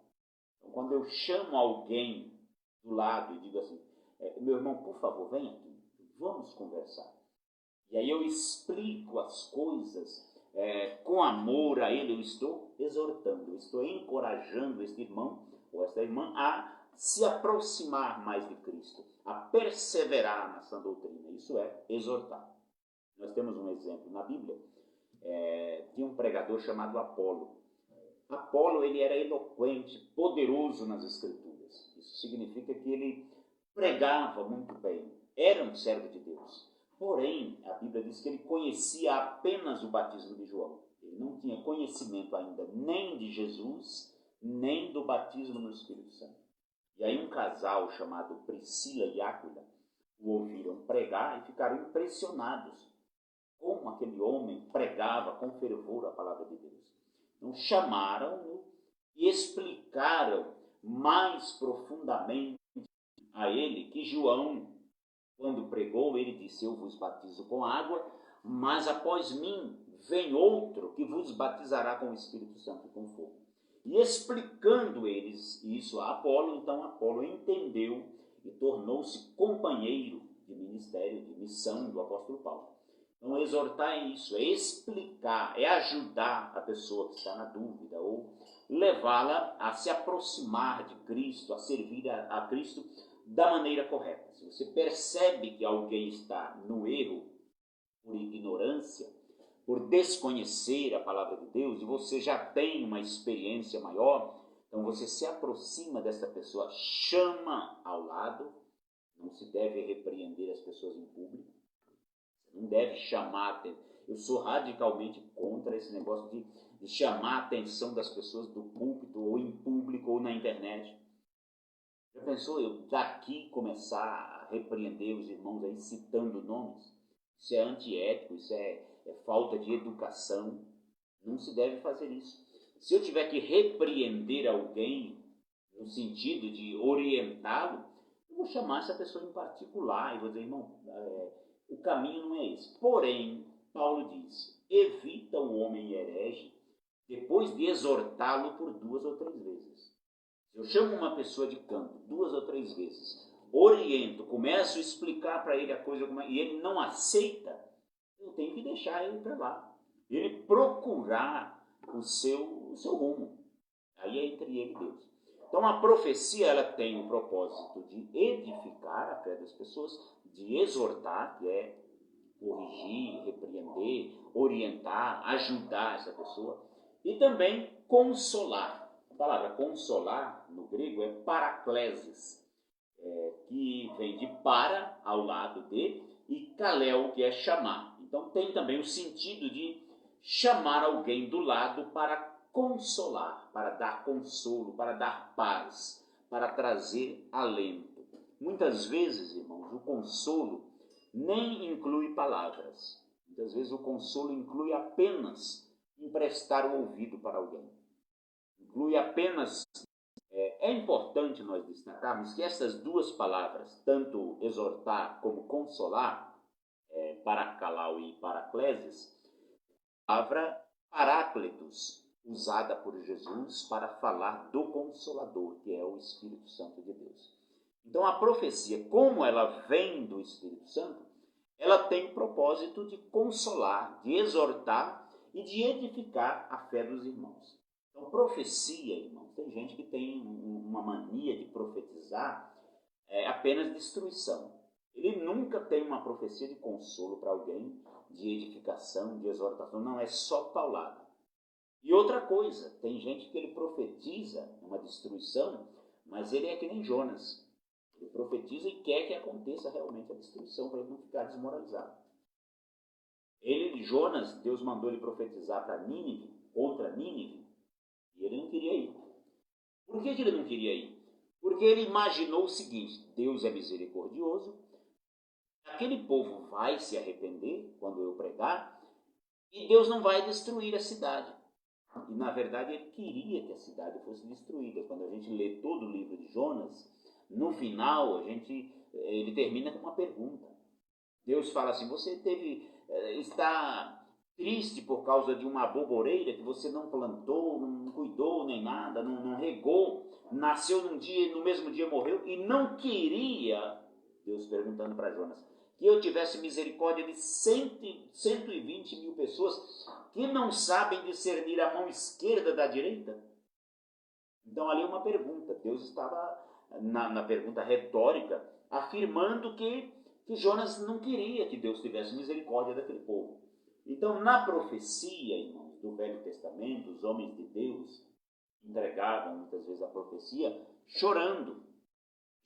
Então, quando eu chamo alguém do lado e digo assim, meu irmão, por favor, vem aqui, vamos conversar. E aí eu explico as coisas com amor a ele, eu estou exortando, eu estou encorajando este irmão ou esta irmã a se aproximar mais de Cristo, a perseverar na sã doutrina. Isso é exortar. Nós temos um exemplo na Bíblia, tinha um pregador chamado Apolo. Apolo, ele era eloquente, poderoso nas Escrituras. Isso significa que ele pregava muito bem, era um servo de Deus. Porém, a Bíblia diz que ele conhecia apenas o batismo de João. Ele não tinha conhecimento ainda nem de Jesus, nem do batismo no Espírito Santo. E aí um casal chamado Priscila e Áquila o ouviram pregar e ficaram impressionados como aquele homem pregava com fervor a palavra de Deus. Então chamaram-no e explicaram mais profundamente a ele que João, quando pregou, ele disse, eu vos batizo com água, mas após mim vem outro que vos batizará com o Espírito Santo e com fogo. E explicando eles isso a Apolo, então Apolo entendeu e tornou-se companheiro de ministério, de missão do apóstolo Paulo. Então exortar é isso, é explicar, é ajudar a pessoa que está na dúvida ou levá-la a se aproximar de Cristo, a servir a Cristo da maneira correta. Se você percebe que alguém está no erro por ignorância, por desconhecer a palavra de Deus, e você já tem uma experiência maior, então você se aproxima dessa pessoa, chama ao lado, não se deve repreender as pessoas em público, não deve chamar, eu sou radicalmente contra esse negócio de chamar a atenção das pessoas do púlpito, ou em público, ou na internet. Já pensou eu daqui começar a repreender os irmãos aí citando nomes? Isso é antiético, isso é falta de educação. Não se deve fazer isso. Se eu tiver que repreender alguém no sentido de orientá-lo, eu vou chamar essa pessoa em particular e vou dizer, irmão, o caminho não é esse. Porém, Paulo diz, evita o homem herege depois de exortá-lo por 2 ou 3 vezes. Se eu chamo uma pessoa de canto 2 ou 3 vezes, oriento, começo a explicar para ele a coisa e ele não aceita, eu tenho que deixar ele para lá. Ele procurar o seu rumo. Aí é entre ele e Deus. Então a profecia ela tem o propósito de edificar a fé das pessoas, de exortar, que é corrigir, repreender, orientar, ajudar essa pessoa, e também consolar. A palavra consolar, no grego, é paraklesis, que vem de para, ao lado de, e kaleo, que é chamar. Então tem também o sentido de chamar alguém do lado para consolar, para dar consolo, para dar paz, para trazer alento. Muitas vezes, irmãos, o consolo nem inclui palavras. Muitas vezes o consolo inclui apenas emprestar o ouvido para alguém. Inclui apenas... É importante nós destacarmos que essas 2 palavras, tanto exortar como consolar, parakalau e paraklesis, a palavra paráclitos, usada por Jesus para falar do Consolador, que é o Espírito Santo de Deus. Então a profecia, como ela vem do Espírito Santo, ela tem o propósito de consolar, de exortar e de edificar a fé dos irmãos. Então profecia, irmãos, tem gente que tem uma mania de profetizar apenas destruição. Ele nunca tem uma profecia de consolo para alguém, de edificação, de exortação. Não, é só paulada. E outra coisa, tem gente que ele profetiza uma destruição, mas ele é que nem Jonas. Ele profetiza e quer que aconteça realmente a destruição, para ele não ficar desmoralizado. Jonas, Deus mandou ele profetizar para Nínive, contra Nínive, e ele não queria ir. Por que ele não queria ir? Porque ele imaginou o seguinte: Deus é misericordioso, aquele povo vai se arrepender quando eu pregar, e Deus não vai destruir a cidade. E na verdade ele queria que a cidade fosse destruída. Quando a gente lê todo o livro de Jonas, no final ele termina com uma pergunta. Deus fala assim: você está triste por causa de uma aboboreira que você não plantou, não cuidou nem nada, não regou, nasceu num dia e no mesmo dia morreu, e não queria, Deus perguntando para Jonas, que eu tivesse misericórdia de 120 mil pessoas que não sabem discernir a mão esquerda da direita? Então ali uma pergunta. Deus estava, na pergunta retórica, afirmando que Jonas não queria que Deus tivesse misericórdia daquele povo. Então, na profecia, irmãos, do Velho Testamento, os homens de Deus entregavam muitas vezes a profecia chorando.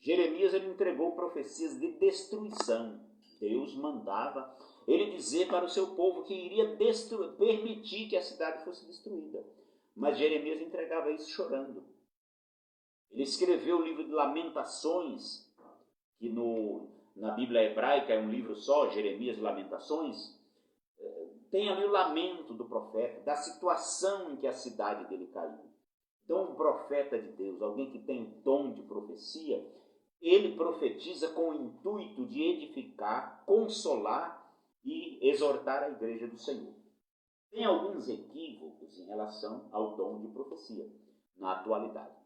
Jeremias ele entregou profecias de destruição. Deus mandava ele dizer para o seu povo que iria permitir que a cidade fosse destruída. Mas Jeremias entregava isso chorando. Ele escreveu o livro de Lamentações, que na Bíblia hebraica é um livro só, Jeremias e Lamentações. Tem ali o lamento do profeta, da situação em que a cidade dele caiu. Então, um profeta de Deus, alguém que tem o dom de profecia, ele profetiza com o intuito de edificar, consolar e exortar a igreja do Senhor. Tem alguns equívocos em relação ao dom de profecia na atualidade.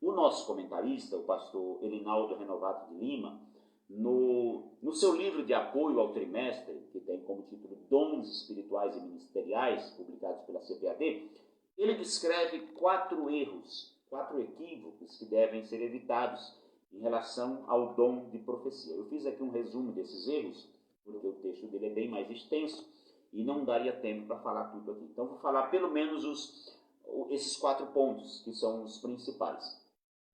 O nosso comentarista, o pastor Elinaldo Renovato de Lima, no seu livro de apoio ao trimestre, que tem como título Dons Espirituais e Ministeriais, publicados pela CPAD, ele descreve 4 erros, 4 equívocos que devem ser evitados em relação ao dom de profecia. Eu fiz aqui um resumo desses erros, porque o texto dele é bem mais extenso e não daria tempo para falar tudo aqui. Então vou falar pelo menos esses 4 pontos, que são os principais.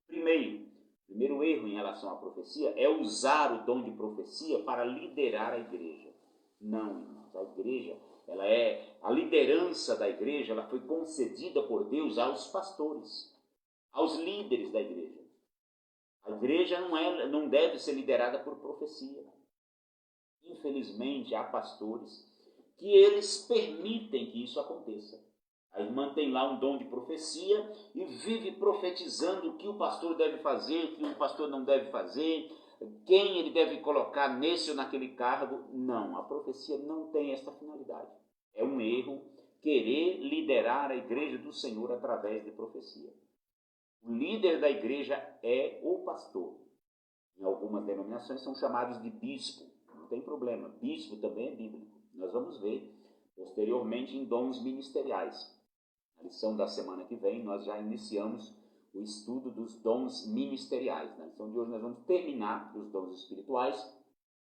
Primeiro erro em relação à profecia é usar o dom de profecia para liderar a igreja. Não, irmãos, a igreja, a liderança da igreja, ela foi concedida por Deus aos pastores, aos líderes da igreja. A igreja não deve ser liderada por profecia. Infelizmente, há pastores que eles permitem que isso aconteça. A irmã tem lá um dom de profecia e vive profetizando o que o pastor deve fazer, o que o pastor não deve fazer, quem ele deve colocar nesse ou naquele cargo. Não, a profecia não tem essa finalidade. É um erro querer liderar a igreja do Senhor através de profecia. O líder da igreja é o pastor. Em algumas denominações são chamados de bispo. Não tem problema, bispo também é bíblico. Nós vamos ver posteriormente em dons ministeriais. Na lição da semana que vem, nós já iniciamos o estudo dos dons ministeriais. Na lição de hoje, nós vamos terminar os dons espirituais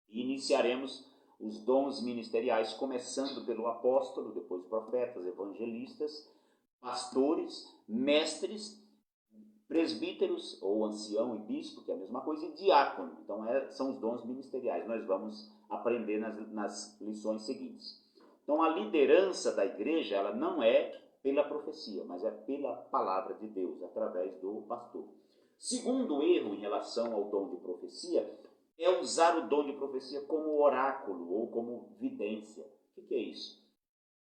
e iniciaremos os dons ministeriais, começando pelo apóstolo, depois profetas, evangelistas, pastores, mestres, presbíteros, ou ancião e bispo, que é a mesma coisa, e diácono. Então, são os dons ministeriais. Nós vamos aprender nas lições seguintes. Então, a liderança da igreja, ela não é pela profecia, mas é pela palavra de Deus, através do pastor. Segundo erro em relação ao dom de profecia é usar o dom de profecia como oráculo ou como vidência. O que é isso?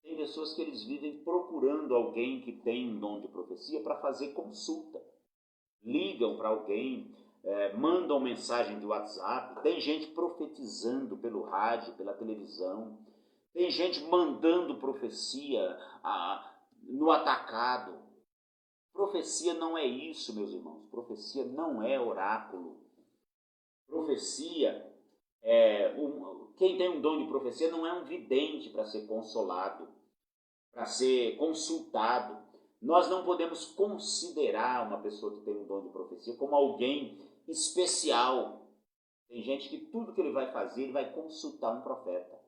Tem pessoas que eles vivem procurando alguém que tem um dom de profecia para fazer consulta. Ligam para alguém, mandam mensagem de WhatsApp, tem gente profetizando pelo rádio, pela televisão, tem gente mandando profecia no atacado. Profecia não é isso, meus irmãos. Profecia não é oráculo. Profecia, quem tem um dom de profecia não é um vidente para ser consolado, para ser consultado. Nós não podemos considerar uma pessoa que tem um dom de profecia como alguém especial. Tem gente que tudo que ele vai fazer, ele vai consultar um profeta.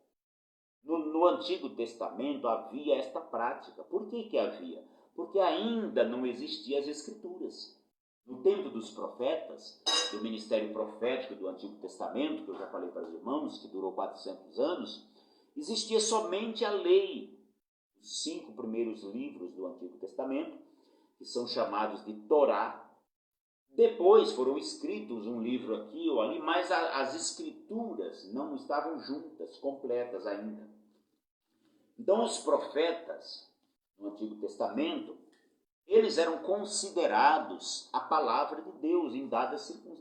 No Antigo Testamento havia esta prática. Por que havia? Porque ainda não existiam as Escrituras. No tempo dos profetas, do ministério profético do Antigo Testamento, que eu já falei para os irmãos, que durou 400 anos, existia somente a lei. Os 5 primeiros livros do Antigo Testamento, que são chamados de Torá. Depois foram escritos um livro aqui ou ali, mas as escrituras não estavam juntas, completas ainda. Então os profetas no Antigo Testamento, eles eram considerados a palavra de Deus em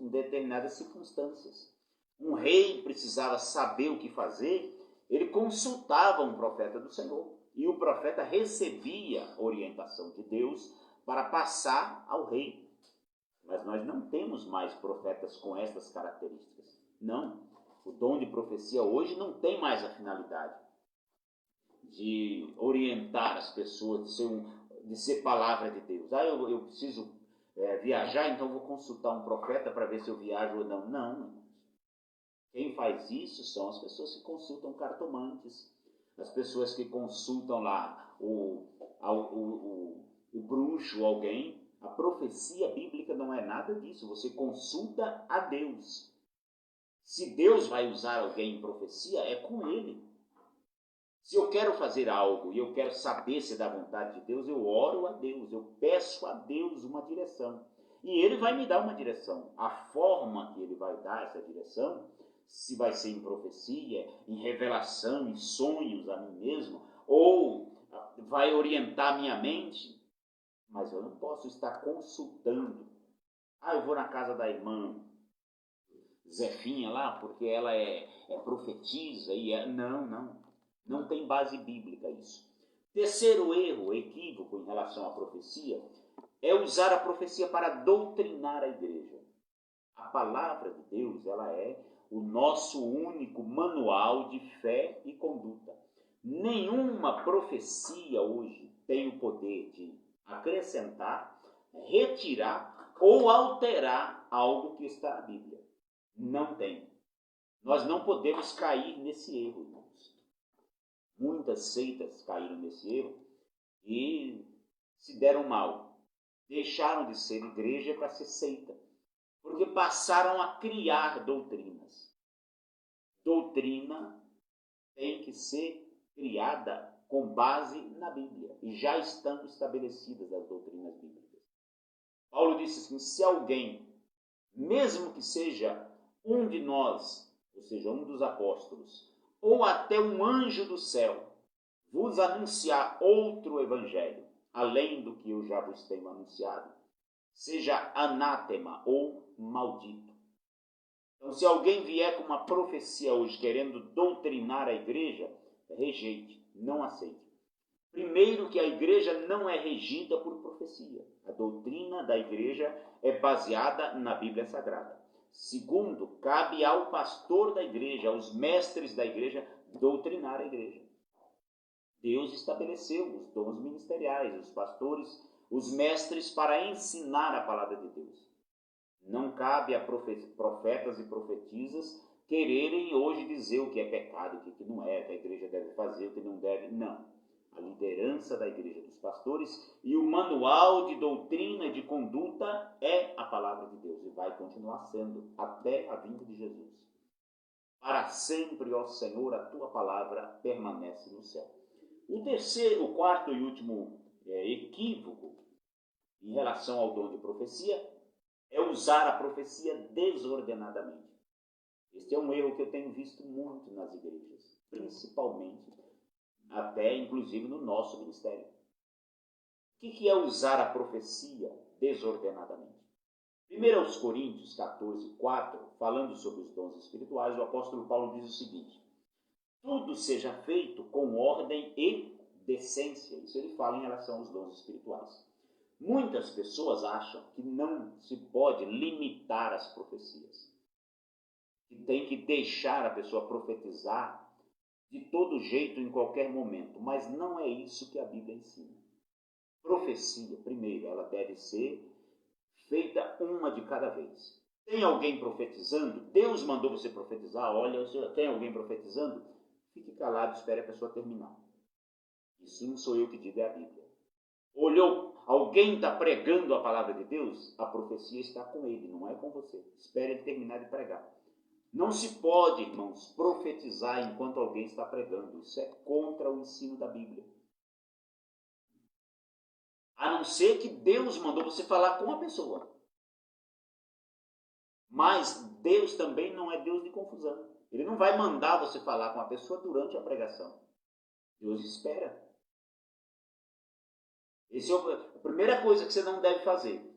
determinadas circunstâncias. Um rei precisava saber o que fazer, ele consultava um profeta do Senhor. E o profeta recebia orientação de Deus para passar ao rei. Mas nós não temos mais profetas com estas características. Não. O dom de profecia hoje não tem mais a finalidade de orientar as pessoas, de ser palavra de Deus. Eu preciso viajar, então vou consultar um profeta para ver se eu viajo ou não. Não. Quem faz isso são as pessoas que consultam cartomantes, as pessoas que consultam lá o bruxo, alguém. A profecia bíblica não é nada disso. Você consulta a Deus. Se Deus vai usar alguém em profecia, é com ele. Se eu quero fazer algo e eu quero saber se é da vontade de Deus, eu oro a Deus, eu peço a Deus uma direção. E ele vai me dar uma direção. A forma que ele vai dar essa direção, se vai ser em profecia, em revelação, em sonhos a mim mesmo, ou vai orientar minha mente, mas eu não posso estar consultando. Eu vou na casa da irmã Zefinha lá, porque ela é profetisa. Não tem base bíblica isso. Terceiro erro, equívoco em relação à profecia, é usar a profecia para doutrinar a igreja. A palavra de Deus, ela é o nosso único manual de fé e conduta. Nenhuma profecia hoje tem o poder de acrescentar, retirar ou alterar algo que está na Bíblia. Não tem. Nós não podemos cair nesse erro, irmãos. Muitas seitas caíram nesse erro e se deram mal. Deixaram de ser igreja para ser seita, porque passaram a criar doutrinas. Doutrina tem que ser criada com base na Bíblia, e já estão estabelecidas as doutrinas bíblicas. Paulo disse assim: se alguém, mesmo que seja um de nós, ou seja, um dos apóstolos, ou até um anjo do céu, vos anunciar outro evangelho, além do que eu já vos tenho anunciado, seja anátema ou maldito. Então, se alguém vier com uma profecia hoje querendo doutrinar a igreja, rejeite, não aceite. Primeiro, que a igreja não é regida por profecia. A doutrina da igreja é baseada na Bíblia Sagrada. Segundo, cabe ao pastor da igreja, aos mestres da igreja, doutrinar a igreja. Deus estabeleceu os dons ministeriais, os pastores, os mestres para ensinar a palavra de Deus. Não cabe a profetas e profetisas quererem hoje dizer o que é pecado, o que não é, que a igreja deve fazer, o que não deve. Não. A liderança da igreja dos pastores e o manual de doutrina e de conduta é a palavra de Deus e vai continuar sendo até a vinda de Jesus. Para sempre, ó Senhor, a tua palavra permanece no céu. O quarto e último equívoco em relação ao dom de profecia é usar a profecia desordenadamente. Este é um erro que eu tenho visto muito nas igrejas, principalmente, até inclusive no nosso ministério. O que é usar a profecia desordenadamente? 1 Coríntios 14, 4, falando sobre os dons espirituais, o apóstolo Paulo diz o seguinte: tudo seja feito com ordem e decência. Isso ele fala em relação aos dons espirituais. Muitas pessoas acham que não se pode limitar as profecias, que tem que deixar a pessoa profetizar de todo jeito, em qualquer momento, mas não é isso que a Bíblia ensina. Profecia, primeiro, ela deve ser feita uma de cada vez. Tem alguém profetizando? Deus mandou você profetizar? Olha, tem alguém profetizando? Fique calado, espere a pessoa terminar. Isso não sou eu que digo, é a Bíblia. Olhou, alguém está pregando a palavra de Deus? A profecia está com ele, não é com você. Espere ele terminar de pregar. Não se pode, irmãos, profetizar enquanto alguém está pregando. Isso é contra o ensino da Bíblia. A não ser que Deus mandou você falar com a pessoa. Mas Deus também não é Deus de confusão. Ele não vai mandar você falar com a pessoa durante a pregação. Deus espera. Essa é a primeira coisa que você não deve fazer.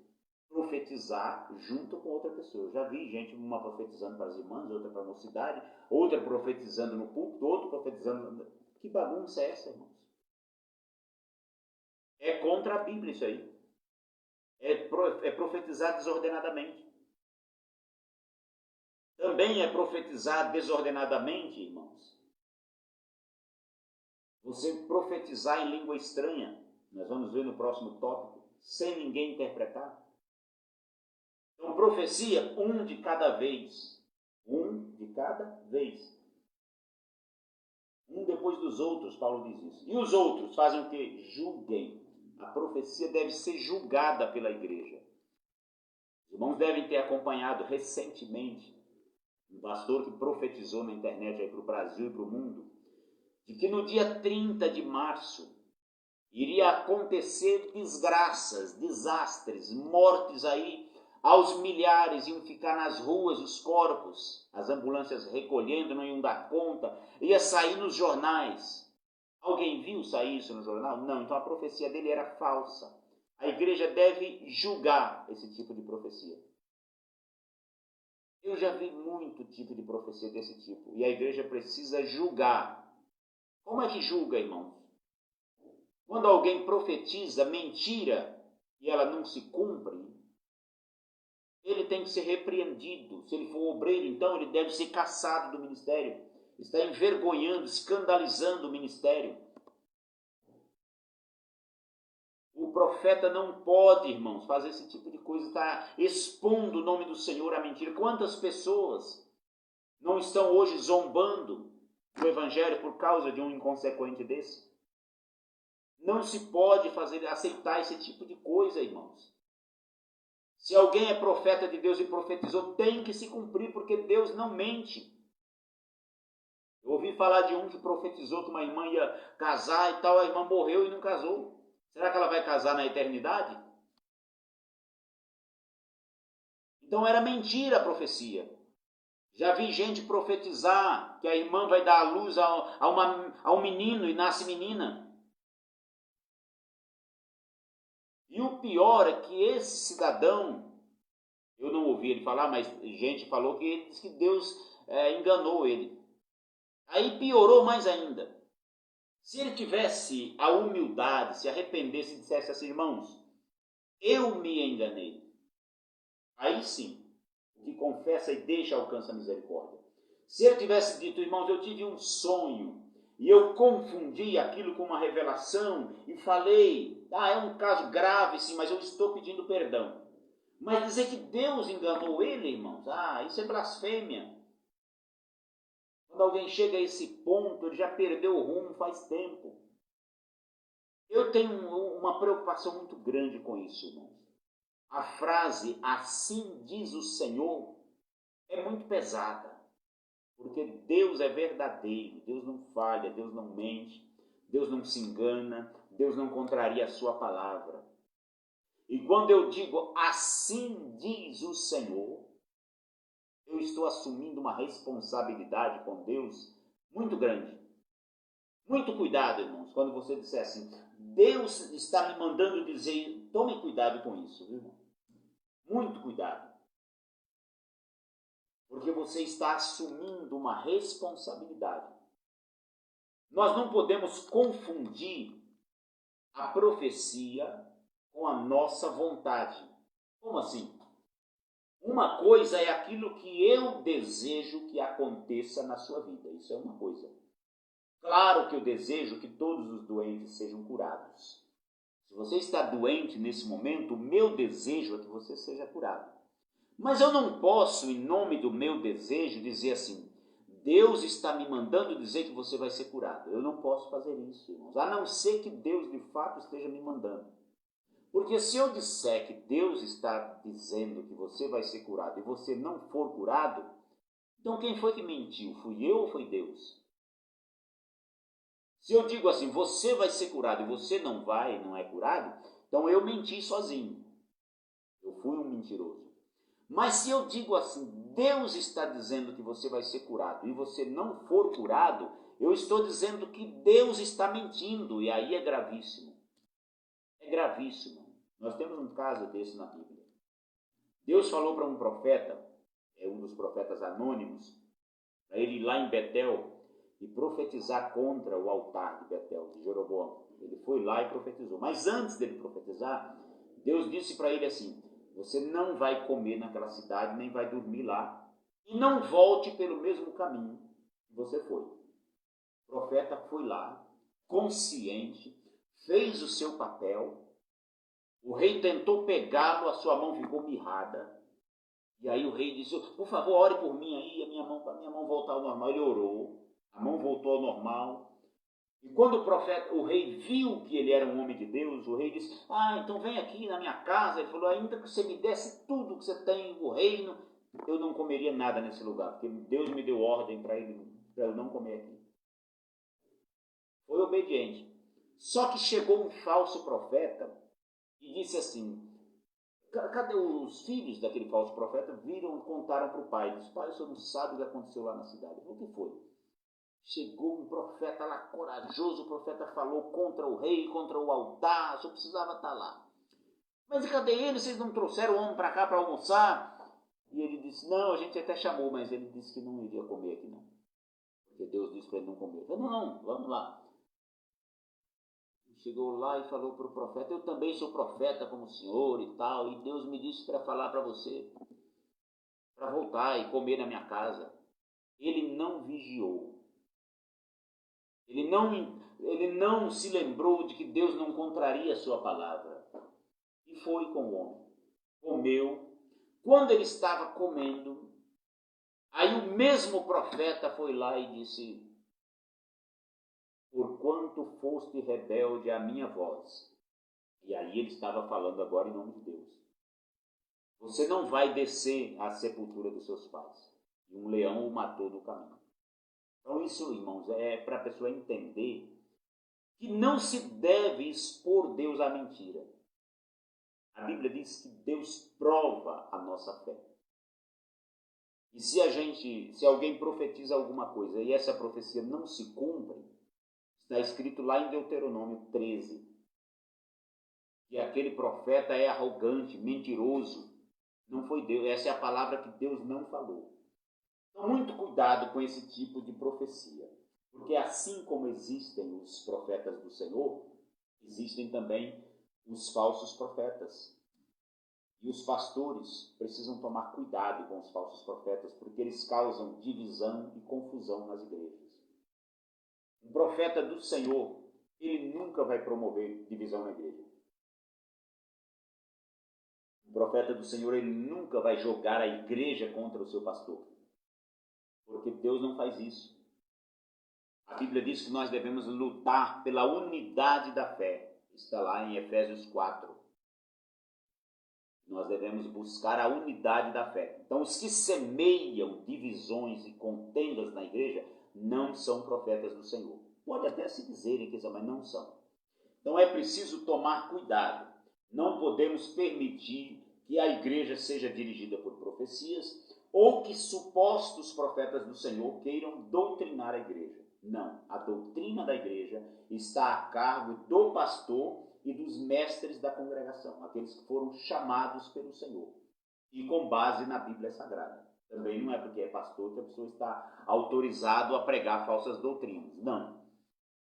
Profetizar junto com outra pessoa. Eu já vi gente, uma profetizando para as irmãs, outra para a mocidade, outra profetizando no púlpito, outra profetizando... Que bagunça é essa, irmãos? É contra a Bíblia isso aí. É profetizar desordenadamente. Também é profetizar desordenadamente, irmãos. Você profetizar em língua estranha, nós vamos ver no próximo tópico, sem ninguém interpretar. Então, profecia, um de cada vez. Um de cada vez. Um depois dos outros, Paulo diz isso. E os outros fazem o quê? Julguem. A profecia deve ser julgada pela igreja. Os irmãos devem ter acompanhado recentemente um pastor que profetizou na internet aí para o Brasil e para o mundo, de que no dia 30 de março iria acontecer desgraças, desastres, mortes aí aos milhares, iam ficar nas ruas os corpos, as ambulâncias recolhendo, não iam dar conta, ia sair nos jornais. Alguém viu sair isso no jornal? Não, então a profecia dele era falsa. A igreja deve julgar esse tipo de profecia. Eu já vi muito tipo de profecia desse tipo, e a igreja precisa julgar. Como é que julga, irmãos? Quando alguém profetiza mentira e ela não se cumpre, ele tem que ser repreendido. Se ele for obreiro, então ele deve ser cassado do ministério. Está envergonhando, escandalizando o ministério. O profeta não pode, irmãos, fazer esse tipo de coisa, está expondo o nome do Senhor à mentira. Quantas pessoas não estão hoje zombando do evangelho por causa de um inconsequente desse? Não se pode aceitar esse tipo de coisa, irmãos. Se alguém é profeta de Deus e profetizou, tem que se cumprir, porque Deus não mente. Eu ouvi falar de um que profetizou que uma irmã ia casar e tal, a irmã morreu e não casou. Será que ela vai casar na eternidade? Então era mentira a profecia. Já vi gente profetizar que a irmã vai dar à luz a um menino e nasce menina. E o pior é que esse cidadão, eu não ouvi ele falar, mas gente falou que ele disse que Deus enganou ele. Aí piorou mais ainda. Se ele tivesse a humildade, se arrependesse e dissesse assim, irmãos, eu me enganei. Aí sim, o que confessa e deixa alcança a misericórdia. Se ele tivesse dito, irmãos, eu tive um sonho e eu confundi aquilo com uma revelação e falei, é um caso grave sim, mas eu estou pedindo perdão. Mas dizer que Deus enganou ele, irmãos, isso é blasfêmia. Quando alguém chega a esse ponto, ele já perdeu o rumo faz tempo. Eu tenho uma preocupação muito grande com isso, irmãos. A frase, assim diz o Senhor, é muito pesada. Porque Deus é verdadeiro, Deus não falha, Deus não mente, Deus não se engana, Deus não contraria a sua palavra. E quando eu digo, assim diz o Senhor, eu estou assumindo uma responsabilidade com Deus muito grande. Muito cuidado, irmãos, quando você disser assim, Deus está me mandando dizer, tome cuidado com isso, viu, irmão? Muito cuidado. Porque você está assumindo uma responsabilidade. Nós não podemos confundir a profecia com a nossa vontade. Como assim? Uma coisa é aquilo que eu desejo que aconteça na sua vida. Isso é uma coisa. Claro que eu desejo que todos os doentes sejam curados. Se você está doente nesse momento, o meu desejo é que você seja curado. Mas eu não posso, em nome do meu desejo, dizer assim, Deus está me mandando dizer que você vai ser curado. Eu não posso fazer isso, irmãos, a não ser que Deus de fato esteja me mandando. Porque se eu disser que Deus está dizendo que você vai ser curado e você não for curado, então quem foi que mentiu? Fui eu ou foi Deus? Se eu digo assim, você vai ser curado e você não vai, não é curado, então eu menti sozinho. Eu fui um mentiroso. Mas se eu digo assim, Deus está dizendo que você vai ser curado e você não for curado, eu estou dizendo que Deus está mentindo, e aí é gravíssimo. É gravíssimo. Nós temos um caso desse na Bíblia. Deus falou para um profeta, um dos profetas anônimos, para ele ir lá em Betel e profetizar contra o altar de Betel, de Jeroboão. Ele foi lá e profetizou. Mas antes dele profetizar, Deus disse para ele assim, você não vai comer naquela cidade, nem vai dormir lá, e não volte pelo mesmo caminho que você foi. O profeta foi lá, consciente, fez o seu papel. O rei tentou pegá-lo, a sua mão ficou mirrada. E aí o rei disse, por favor, ore por mim aí, a minha mão voltar ao normal. Ele orou, a mão voltou ao normal. E quando o rei viu que ele era um homem de Deus, o rei disse, então vem aqui na minha casa. Ele falou, ainda que você me desse tudo que você tem, o reino, eu não comeria nada nesse lugar, porque Deus me deu ordem para eu não comer aqui. Foi obediente. Só que chegou um falso profeta e disse assim, cadê os filhos daquele falso profeta? Viram e contaram para o pai. Disse, pai, o senhor não sabe o que aconteceu lá na cidade. O que foi? Chegou um profeta lá corajoso, o profeta falou contra o rei, contra o altar, só precisava estar lá. Mas cadê ele? Vocês não trouxeram o homem para cá para almoçar? E ele disse, não, a gente até chamou, mas ele disse que não iria comer aqui não. Porque Deus disse para ele não comer. Ele falou, não, vamos lá. Chegou lá e falou para o profeta, eu também sou profeta como o senhor e tal, e Deus me disse para falar para você, para voltar e comer na minha casa. Ele não vigiou. Ele não se lembrou de que Deus não contraria a sua palavra. E foi com o homem. Comeu. Quando ele estava comendo, aí o mesmo profeta foi lá e disse, porquanto foste rebelde à minha voz. E aí ele estava falando agora em nome de Deus. Você não vai descer à sepultura dos seus pais. E um leão o matou no caminho. Então isso, irmãos, é para a pessoa entender que não se deve expor Deus à mentira. A Bíblia diz que Deus prova a nossa fé. E se alguém profetiza alguma coisa e essa profecia não se cumpre, está escrito lá em Deuteronômio 13, que aquele profeta é arrogante, mentiroso. Não foi Deus, essa é a palavra que Deus não falou. Então, muito cuidado com esse tipo de profecia, porque assim como existem os profetas do Senhor, existem também os falsos profetas. E os pastores precisam tomar cuidado com os falsos profetas, porque eles causam divisão e confusão nas igrejas. Um profeta do Senhor, ele nunca vai promover divisão na igreja. Um profeta do Senhor, ele nunca vai jogar a igreja contra o seu pastor. Porque Deus não faz isso. A Bíblia diz que nós devemos lutar pela unidade da fé. Está lá em Efésios 4. Nós devemos buscar a unidade da fé. Então, os que semeiam divisões e contendas na igreja não são profetas do Senhor. Pode até se dizerem que são, mas não são. Então, é preciso tomar cuidado. Não podemos permitir que a igreja seja dirigida por profecias ou que supostos profetas do Senhor queiram doutrinar a igreja. Não, a doutrina da igreja está a cargo do pastor e dos mestres da congregação, aqueles que foram chamados pelo Senhor, e com base na Bíblia Sagrada. Também não é porque é pastor que a pessoa está autorizado a pregar falsas doutrinas. Não.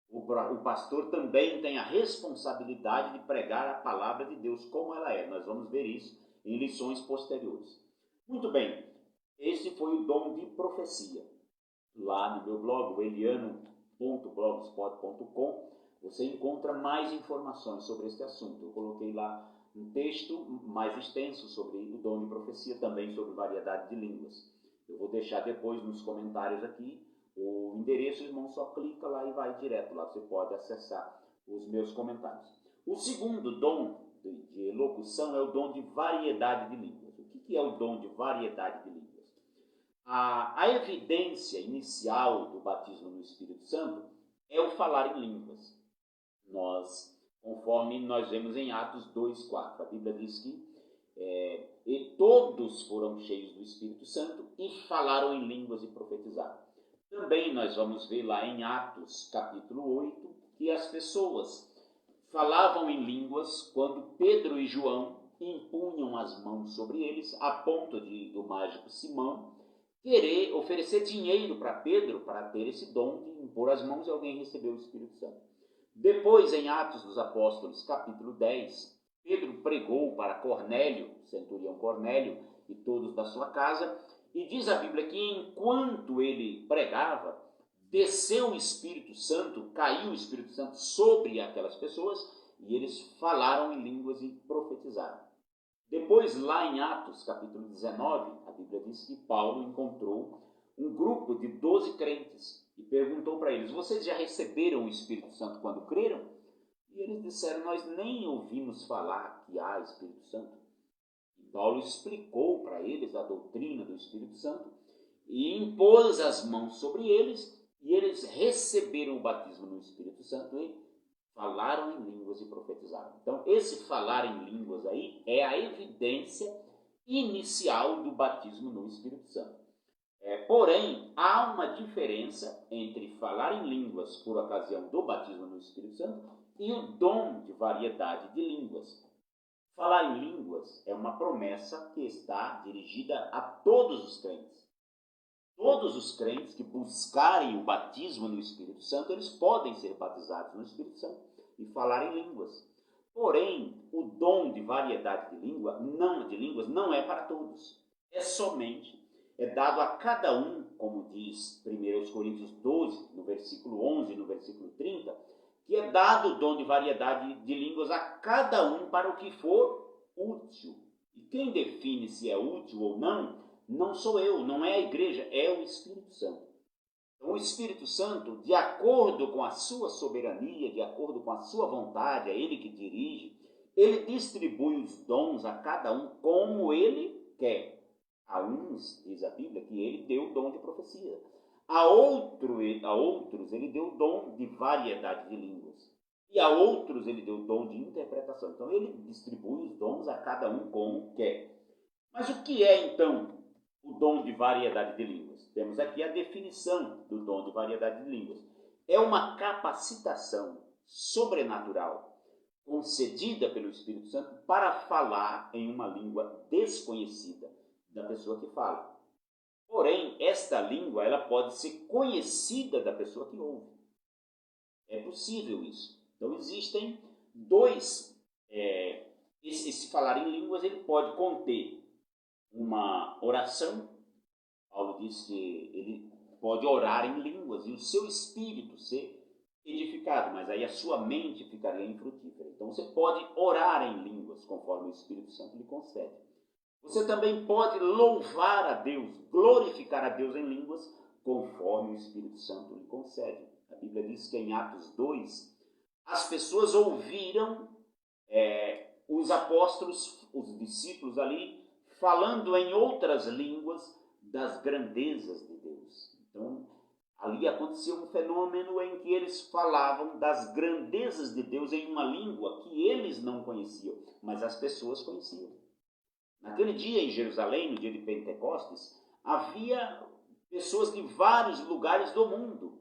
O pastor também tem a responsabilidade de pregar a palavra de Deus como ela é. Nós vamos ver isso em lições posteriores. Muito bem, esse foi o dom de profecia. Lá no meu blog, o eliano.blogspot.com, você encontra mais informações sobre este assunto. Eu coloquei lá um texto mais extenso sobre o dom de profecia, também sobre variedade de línguas. Eu vou deixar depois nos comentários aqui o endereço, o irmão só clica lá e vai direto lá, você pode acessar os meus comentários. O segundo dom de elocução é o dom de variedade de línguas. O que é o dom de variedade de línguas? A evidência inicial do batismo no Espírito Santo é o falar em línguas. Conforme nós vemos em Atos 2:4, a Bíblia diz que e todos foram cheios do Espírito Santo e falaram em línguas e profetizaram. Também nós vamos ver lá em Atos capítulo 8 que as pessoas falavam em línguas quando Pedro e João impunham as mãos sobre eles, a ponto do mágico Simão querer oferecer dinheiro para Pedro para ter esse dom de impor as mãos e alguém receber o Espírito Santo. Depois, em Atos dos Apóstolos, capítulo 10, Pedro pregou para Cornélio, centurião Cornélio, e todos da sua casa, e diz a Bíblia que enquanto ele pregava, desceu o Espírito Santo, caiu o Espírito Santo sobre aquelas pessoas, e eles falaram em línguas e profetizaram. Depois, lá em Atos, capítulo 19, a Bíblia diz que Paulo encontrou um grupo de 12 crentes e perguntou para eles: vocês já receberam o Espírito Santo quando creram? E eles disseram: nós nem ouvimos falar que há Espírito Santo. E Paulo explicou para eles a doutrina do Espírito Santo e impôs as mãos sobre eles, e eles receberam o batismo no Espírito Santo e falaram em línguas e profetizaram. Então, esse falar em línguas aí é a evidência inicial do batismo no Espírito Santo. Porém, há uma diferença entre falar em línguas por ocasião do batismo no Espírito Santo e o dom de variedade de línguas. Falar em línguas é uma promessa que está dirigida a todos os crentes. Todos os crentes que buscarem o batismo no Espírito Santo, eles podem ser batizados no Espírito Santo e falar em línguas. Porém, o dom de variedade de línguas não é para todos. É dado a cada um, como diz 1 Coríntios 12, no versículo 11 e no versículo 30, que é dado o dom de variedade de línguas a cada um para o que for útil. E quem define se é útil ou não sou eu, não é a igreja, é o Espírito Santo. Então, o Espírito Santo, de acordo com a sua soberania, de acordo com a sua vontade, é ele que dirige, ele distribui os dons a cada um como ele quer. A uns, diz a Bíblia, que ele deu o dom de profecia. A outros ele deu o dom de variedade de línguas. E a outros ele deu o dom de interpretação. Então, ele distribui os dons a cada um como quer. Mas o que é, então, o dom de variedade de línguas? Temos aqui a definição do dom de variedade de línguas. É uma capacitação sobrenatural concedida pelo Espírito Santo para falar em uma língua desconhecida da pessoa que fala. Porém, esta língua ela pode ser conhecida da pessoa que ouve. É possível isso. Então, existem dois... esse falar em línguas ele pode conter uma oração. Paulo diz que ele pode orar em línguas e o seu espírito ser edificado, mas aí a sua mente ficaria infrutífera. Então, você pode orar em línguas, conforme o Espírito Santo lhe concede. Você também pode louvar a Deus, glorificar a Deus em línguas, conforme o Espírito Santo lhe concede. A Bíblia diz que em Atos 2, as pessoas ouviram os apóstolos, os discípulos ali, falando em outras línguas das grandezas de Deus. Então, ali aconteceu um fenômeno em que eles falavam das grandezas de Deus em uma língua que eles não conheciam, mas as pessoas conheciam. Naquele dia em Jerusalém, no dia de Pentecostes, havia pessoas de vários lugares do mundo.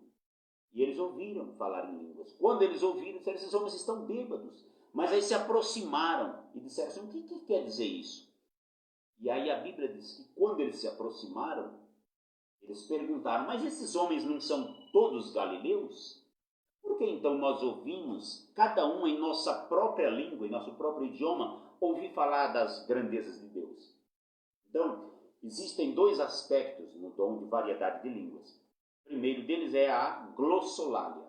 E eles ouviram falar em línguas. Quando eles ouviram, disseram: esses homens estão bêbados. Mas aí se aproximaram e disseram assim: o que quer dizer isso? E aí a Bíblia diz que quando eles se aproximaram, eles perguntaram: mas esses homens não são todos galileus? Por que então nós ouvimos, cada um em nossa própria língua, em nosso próprio idioma, ouvir falar das grandezas de Deus? Então, existem dois aspectos no dom de variedade de línguas. O primeiro deles é a glossolalia.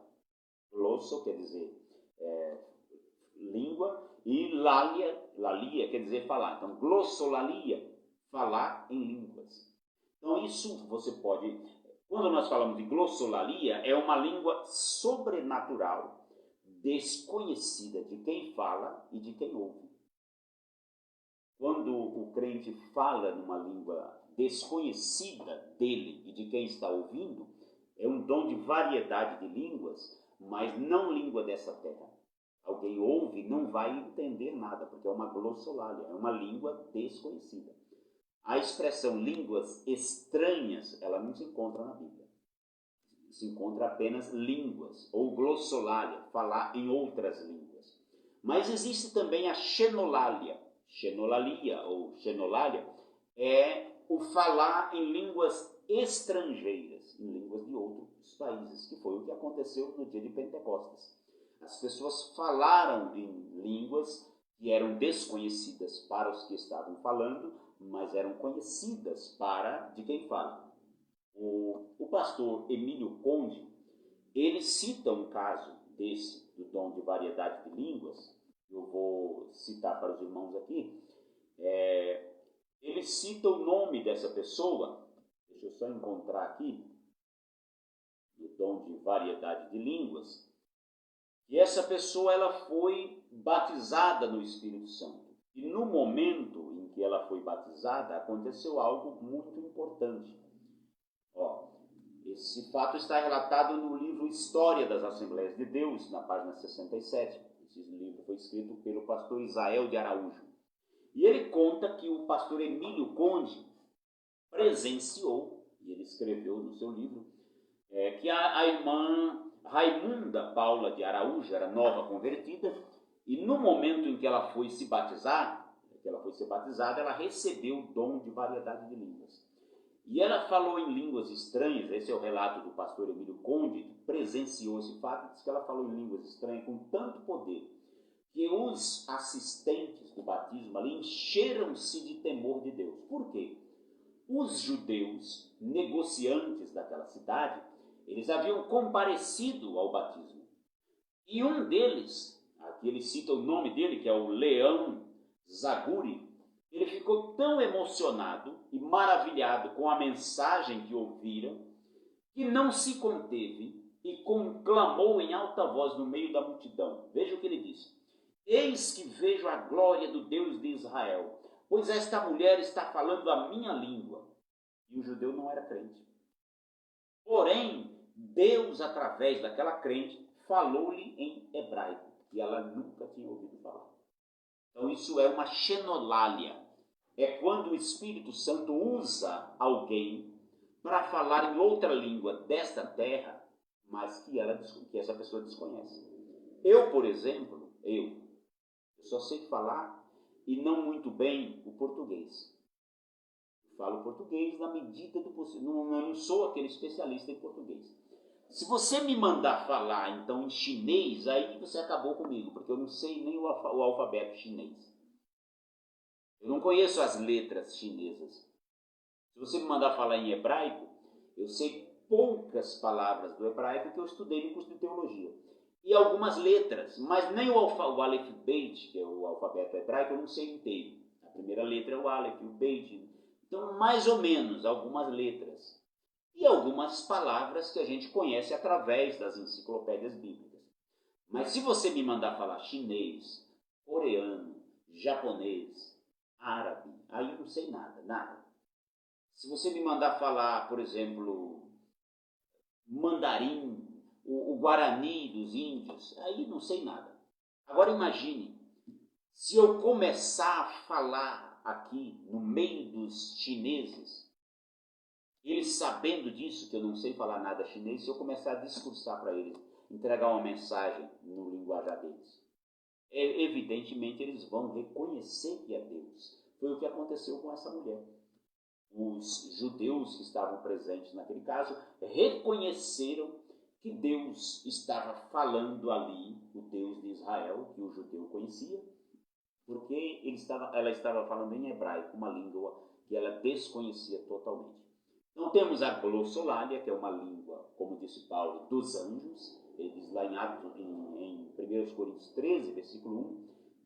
Glosso quer dizer língua, e Glossolalia quer dizer falar. Então, glossolalia, falar em línguas. Então, isso você pode... Quando nós falamos de glossolalia, é uma língua sobrenatural, desconhecida de quem fala e de quem ouve. Quando o crente fala numa língua desconhecida dele e de quem está ouvindo, é um dom de variedade de línguas, mas não língua dessa terra. Alguém ouve e não vai entender nada, porque é uma glossolalia, é uma língua desconhecida. A expressão línguas estranhas, ela não se encontra na Bíblia. Se encontra apenas línguas, ou glossolalia, falar em outras línguas. Mas existe também a xenolalia. Xenolalia ou xenolalia é o falar em línguas estrangeiras, em línguas de outros países, que foi o que aconteceu no dia de Pentecostes. As pessoas falaram em línguas que eram desconhecidas para os que estavam falando, mas eram conhecidas para de quem fala. O pastor Emílio Conde, ele cita um caso desse, do dom de variedade de línguas. Eu vou citar para os irmãos aqui. Ele cita o nome dessa pessoa. Deixa eu só encontrar aqui o dom de variedade de línguas. E essa pessoa, ela foi batizada no Espírito Santo. E no momento em que ela foi batizada, aconteceu algo muito importante. Esse fato está relatado no livro História das Assembleias de Deus, na página 67. Esse livro foi escrito pelo pastor Isael de Araújo. E ele conta que o pastor Emílio Conde presenciou, e ele escreveu no seu livro, que a irmã Raimunda Paula de Araújo era nova convertida, e no momento em que ela foi se batizar, ela recebeu o dom de variedade de línguas. E ela falou em línguas estranhas. Esse é o relato do pastor Emílio Conde, que presenciou esse fato. Diz que ela falou em línguas estranhas com tanto poder que os assistentes do batismo ali encheram-se de temor de Deus. Por quê? Os judeus, negociantes daquela cidade, eles haviam comparecido ao batismo. E um deles, aqui ele cita o nome dele, que é o Leão Zaguri, ele ficou tão emocionado e maravilhado com a mensagem que ouviram, que não se conteve e conclamou em alta voz no meio da multidão. Veja o que ele disse: eis que vejo a glória do Deus de Israel, pois esta mulher está falando a minha língua. E o judeu não era crente. Porém, Deus, através daquela crente, falou-lhe em hebraico, e ela nunca tinha ouvido falar. Então isso é uma xenolalia. É quando o Espírito Santo usa alguém para falar em outra língua desta terra, mas que essa pessoa desconhece. Eu, por exemplo, eu só sei falar, e não muito bem, o português. Eu falo português na medida do possível. Não sou aquele especialista em português. Se você me mandar falar, então, em chinês, aí você acabou comigo, porque eu não sei nem o alfabeto chinês. Eu não conheço as letras chinesas. Se você me mandar falar em hebraico, eu sei poucas palavras do hebraico que eu estudei no curso de teologia. E algumas letras, mas nem o Aleph Beit, que é o alfabeto hebraico, eu não sei inteiro. A primeira letra é o Aleph, o Beit. Então, mais ou menos, algumas letras. E algumas palavras que a gente conhece através das enciclopédias bíblicas. Mas se você me mandar falar chinês, coreano, japonês, árabe, aí eu não sei nada. Se você me mandar falar, por exemplo, mandarim, o guarani dos índios, aí não sei nada. Agora imagine, se eu começar a falar aqui no meio dos chineses, eles sabendo disso, que eu não sei falar nada chinês, se eu começar a discursar para eles, entregar uma mensagem no linguajar deles, evidentemente eles vão reconhecer que é Deus. Foi o que aconteceu com essa mulher. Os judeus que estavam presentes naquele caso reconheceram que Deus estava falando ali, o Deus de Israel, que o judeu conhecia, porque ela estava falando em hebraico, uma língua que ela desconhecia totalmente. Então temos a glossolalia, que é uma língua, como disse Paulo, dos anjos. Ele diz lá em 1 Coríntios 13, versículo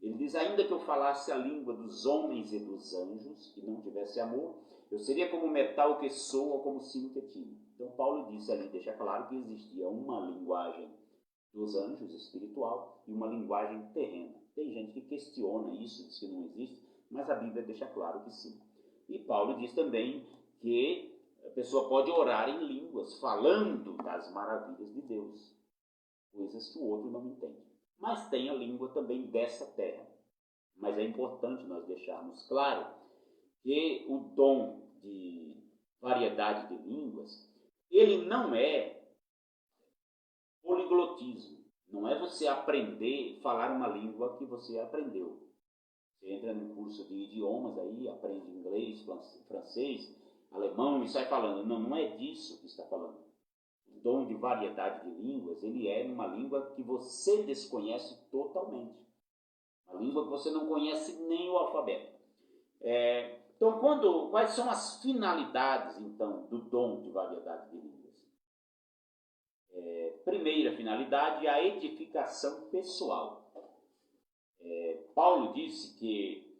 1, Ele diz, ainda que eu falasse a língua dos homens e dos anjos, e não tivesse amor, eu seria como metal que soa, como sino que tine. Então Paulo disse ali, deixa claro que existia uma linguagem dos anjos, espiritual, e uma linguagem terrena. Tem gente que questiona isso, diz que não existe, mas a Bíblia deixa claro que sim. E Paulo diz também que a pessoa pode orar em línguas, falando das maravilhas de Deus, coisas que o outro não entende. Mas tem a língua também dessa terra. Mas é importante nós deixarmos claro que o dom de variedade de línguas, ele não é poliglotismo. Não é você aprender a falar uma língua que você aprendeu. Você entra num curso de idiomas aí, aprende inglês, francês, alemão e sai falando. Não, não é disso que está falando. O dom de variedade de línguas, ele é uma língua que você desconhece totalmente. Uma língua que você não conhece nem o alfabeto. Então, quais são as finalidades, então, do dom de variedade de línguas? Primeira finalidade, a edificação pessoal. Paulo disse que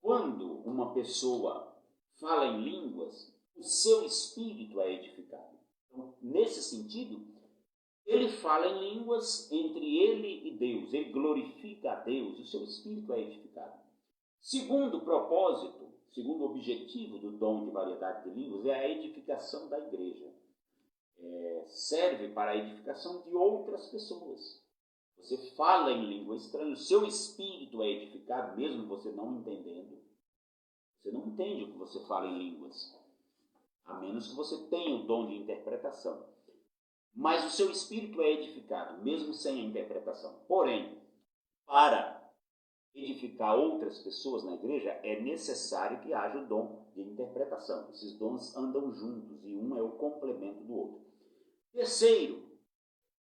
quando uma pessoa fala em línguas, o seu espírito é edificado. Então, nesse sentido, ele fala em línguas entre ele e Deus, ele glorifica a Deus, o seu espírito é edificado. Segundo propósito, segundo objetivo do dom de variedade de línguas, é a edificação da igreja. Serve para a edificação de outras pessoas. Você fala em língua estranha, o seu espírito é edificado, mesmo você não entendendo. Você não entende o que você fala em línguas, a menos que você tenha o dom de interpretação. Mas o seu espírito é edificado, mesmo sem a interpretação. Porém, para edificar outras pessoas na igreja, é necessário que haja o dom de interpretação. Esses dons andam juntos e um é o complemento do outro. Terceiro,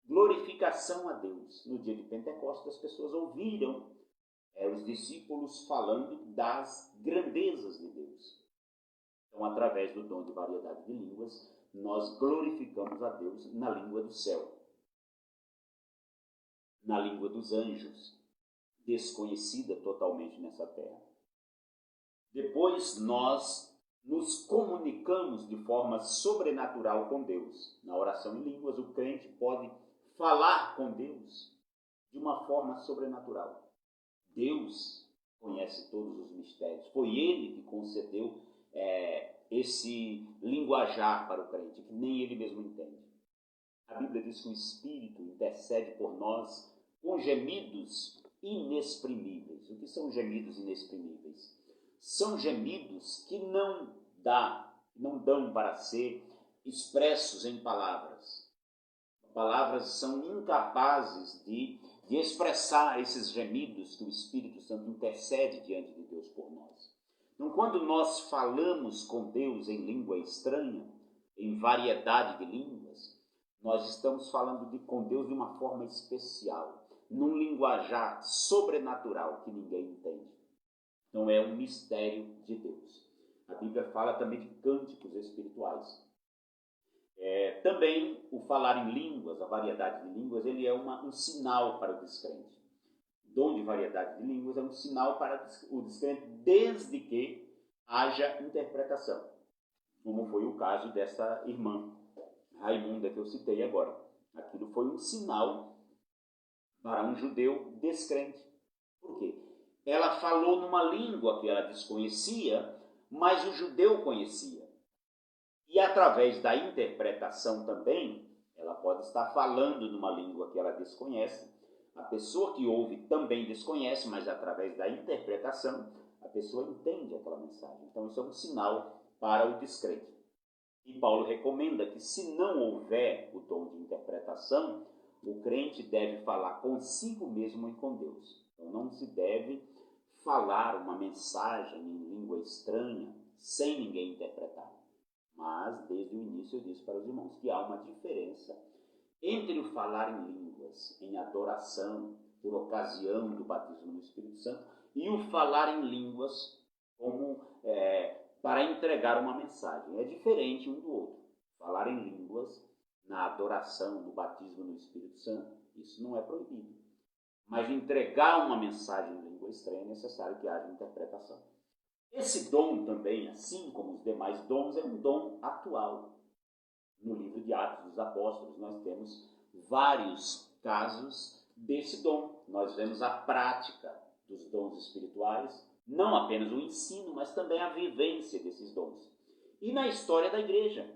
glorificação a Deus. No dia de Pentecostes, as pessoas ouviram os discípulos falando das grandezas de Deus. Então, através do dom de variedade de línguas, nós glorificamos a Deus na língua do céu, na língua dos anjos, desconhecida totalmente nessa terra. Depois, nós nos comunicamos de forma sobrenatural com Deus. Na oração em línguas, o crente pode falar com Deus de uma forma sobrenatural. Deus conhece todos os mistérios. Foi Ele que concedeu esse linguajar para o crente, que nem ele mesmo entende. A Bíblia diz que o Espírito intercede por nós com gemidos inexprimíveis. O que são gemidos inexprimíveis? São gemidos que não dão para ser expressos em palavras. Palavras são incapazes de expressar esses gemidos que o Espírito Santo intercede diante de Deus por nós. Então, quando nós falamos com Deus em língua estranha, em variedade de línguas, nós estamos falando com Deus de uma forma especial, num linguajar sobrenatural que ninguém entende. Então, é um mistério de Deus. A Bíblia fala também de cânticos espirituais. Também o falar em línguas, a variedade de línguas, ele é um sinal para o descrente. O dom de variedade de línguas é um sinal para o descrente, desde que haja interpretação, como foi o caso dessa irmã Raimunda que eu citei agora. Aquilo foi um sinal para um judeu descrente. Por quê? Ela falou numa língua que ela desconhecia, mas o judeu conhecia. E através da interpretação também, ela pode estar falando numa língua que ela desconhece. A pessoa que ouve também desconhece, mas através da interpretação, a pessoa entende aquela mensagem. Então isso é um sinal para o descrente. E Paulo recomenda que, se não houver o dom de interpretação, o crente deve falar consigo mesmo e com Deus. Então não se deve falar uma mensagem em língua estranha sem ninguém interpretar. Mas, desde o início, eu disse para os irmãos que há uma diferença entre o falar em línguas, em adoração, por ocasião do batismo no Espírito Santo, e o falar em línguas como para entregar uma mensagem. É diferente um do outro. Falar em línguas na adoração, no batismo no Espírito Santo, isso não é proibido. mas entregar uma mensagem em língua estranha é necessário que haja interpretação. Esse dom também, assim como os demais dons, é um dom atual. No livro de Atos dos Apóstolos, nós temos vários casos desse dom. Nós vemos a prática dos dons espirituais, não apenas o ensino, mas também a vivência desses dons. E na história da igreja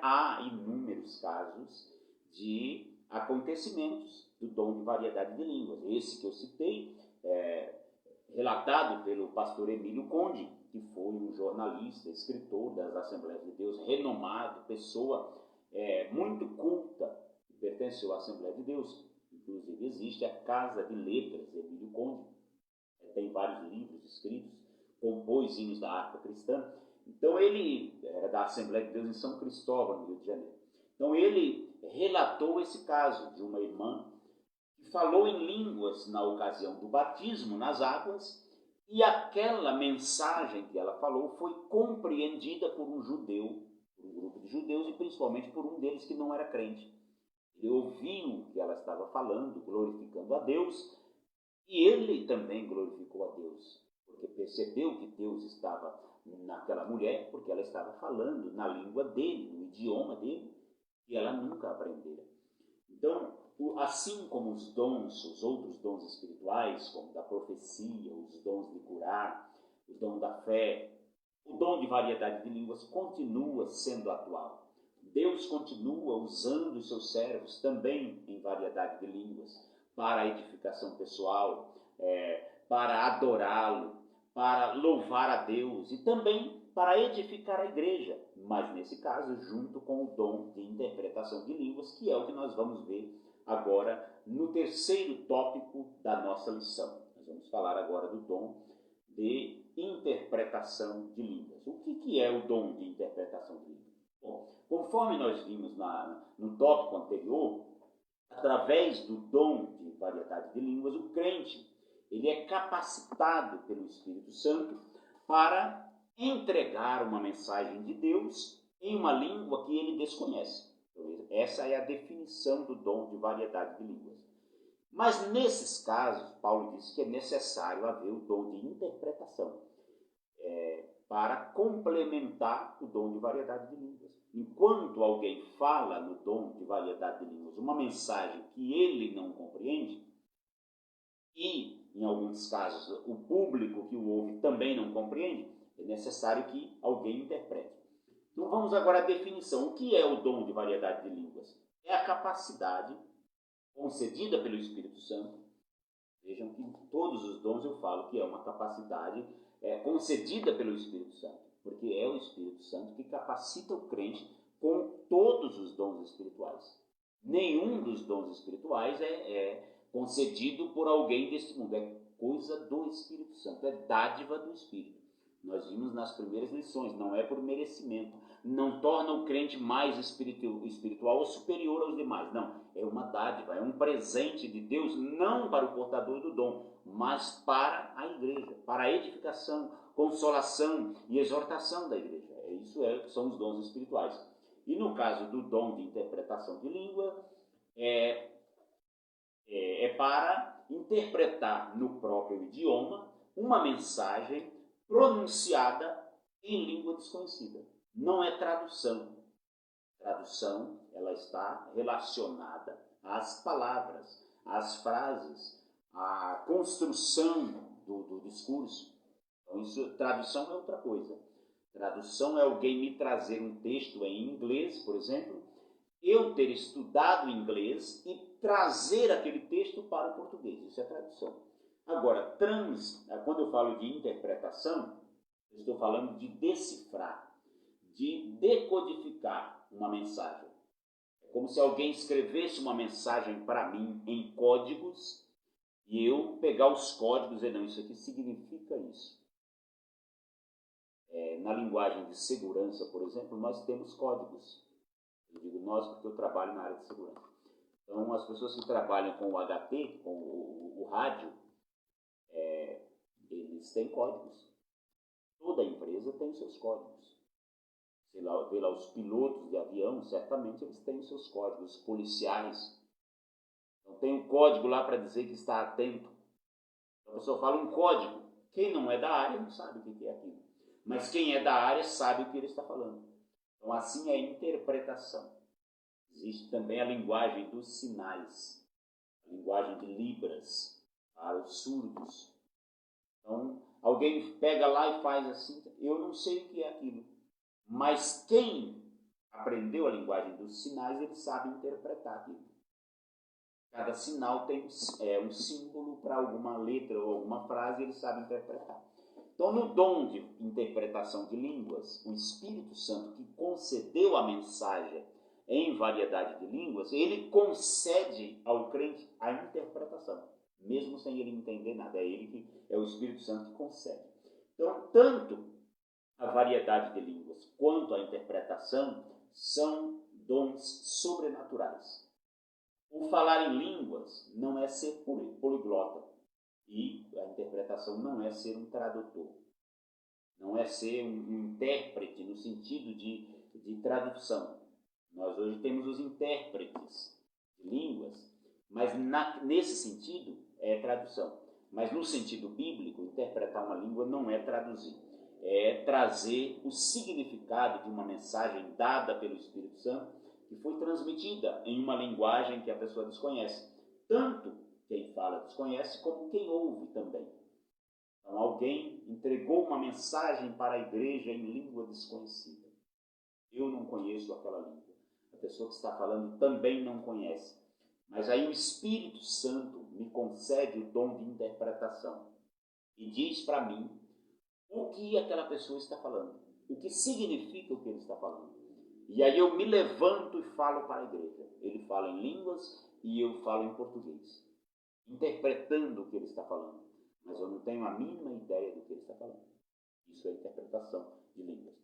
há inúmeros casos de acontecimentos do dom de variedade de línguas. Esse que eu citei, relatado pelo pastor Emílio Conde, que foi um jornalista, escritor das Assembleias de Deus, renomado, pessoa muito culta, que pertenceu à Assembleia de Deus. Inclusive existe a Casa de Letras, Emílio Conde, tem vários livros escritos, compôs hinos da harpa cristã. Então ele era da Assembleia de Deus em São Cristóvão, no Rio de Janeiro. Então ele relatou esse caso de uma irmã que falou em línguas na ocasião do batismo nas águas, e aquela mensagem que ela falou foi compreendida por um judeu, por um grupo de judeus, e principalmente por um deles que não era crente. Ele ouviu o que ela estava falando, glorificando a Deus, e ele também glorificou a Deus, porque percebeu que Deus estava naquela mulher, porque ela estava falando na língua dele, no idioma dele, que ela nunca aprendera. Então, assim como os dons, os outros dons espirituais, como da profecia, os dons de curar, o dom da fé, o dom de variedade de línguas continua sendo atual. Deus continua usando os seus servos também em variedade de línguas, para a edificação pessoal, para adorá-lo, para louvar a Deus e também para edificar a igreja, mas nesse caso junto com o dom de interpretação de línguas, que é o que nós vamos ver agora no terceiro tópico da nossa lição. Nós vamos falar agora do dom de interpretação de línguas. O que é o dom de interpretação de línguas? Bom, conforme nós vimos no tópico anterior, através do dom de variedade de línguas, o crente ele é capacitado pelo Espírito Santo para entregar uma mensagem de Deus em uma língua que ele desconhece. Essa é a definição do dom de variedade de línguas. Mas nesses casos, Paulo diz que é necessário haver o dom de interpretação para complementar o dom de variedade de línguas. Enquanto alguém fala no dom de variedade de línguas uma mensagem que ele não compreende, e, em alguns casos, o público que o ouve também não compreende, é necessário que alguém interprete. Então vamos agora à definição. O que é o dom de variedade de línguas? É a capacidade concedida pelo Espírito Santo. Vejam que todos os dons eu falo que é uma capacidade concedida pelo Espírito Santo, porque é o Espírito Santo que capacita o crente com todos os dons espirituais. Nenhum dos dons espirituais é concedido por alguém deste mundo, é coisa do Espírito Santo, é dádiva do Espírito. Nós vimos nas primeiras lições, não é por merecimento, não torna o crente mais espiritual ou superior aos demais, não, é uma dádiva, é um presente de Deus, não para o portador do dom, mas para a igreja, para a edificação, consolação e exortação da igreja. Isso são os dons espirituais. E no caso do dom de interpretação de língua, é para interpretar no próprio idioma uma mensagem pronunciada em língua desconhecida. Não é tradução. Tradução, ela está relacionada às palavras, às frases, à construção do discurso. Então, tradução é outra coisa. Tradução é alguém me trazer um texto em inglês, por exemplo, eu ter estudado inglês e trazer aquele texto para o português. Isso é tradução. Agora, quando eu falo de interpretação, eu estou falando de decifrar, de decodificar uma mensagem. É como se alguém escrevesse uma mensagem para mim em códigos e eu pegar os códigos e dizer, não, isso aqui significa isso. Na linguagem de segurança, por exemplo, nós temos códigos. Eu digo nós porque eu trabalho na área de segurança. Então, as pessoas que trabalham com o HT, com o rádio, eles têm códigos. Toda empresa tem seus códigos. Sei lá, vê lá os pilotos de avião, certamente eles têm os seus códigos. Os policiais Então tem um código lá para dizer que está atento. Então a pessoa fala um código. Quem não é da área não sabe o que é aquilo. Mas quem é da área sabe o que ele está falando. Então assim é a interpretação. Existe também a linguagem dos sinais, a linguagem de Libras, para os surdos. Então, alguém pega lá e faz assim, eu não sei o que é aquilo. Mas quem aprendeu a linguagem dos sinais, ele sabe interpretar aquilo. Cada sinal tem um símbolo para alguma letra ou alguma frase, ele sabe interpretar. Então, no dom de interpretação de línguas, o Espírito Santo, que concedeu a mensagem em variedade de línguas, ele concede ao crente a interpretação, mesmo sem ele entender nada. É ele que é o Espírito Santo que concede. Então, tanto a variedade de línguas quanto a interpretação são dons sobrenaturais. O falar em línguas não é ser poliglota, e a interpretação não é ser um tradutor, não é ser um intérprete no sentido de tradução. Nós hoje temos os intérpretes de línguas, mas nesse sentido é tradução. Mas no sentido bíblico, interpretar uma língua não é traduzir, é trazer o significado de uma mensagem dada pelo Espírito Santo que foi transmitida em uma linguagem que a pessoa desconhece. Tanto quem fala desconhece, como quem ouve também. Então, alguém entregou uma mensagem para a igreja em língua desconhecida. Eu não conheço aquela língua. A pessoa que está falando também não conhece. Mas aí o Espírito Santo me concede o dom de interpretação e diz para mim o que aquela pessoa está falando, o que significa o que ele está falando. E aí eu me levanto e falo para a igreja. Ele fala em línguas e eu falo em português, interpretando o que ele está falando. Mas eu não tenho a mínima ideia do que ele está falando. Isso é interpretação de línguas.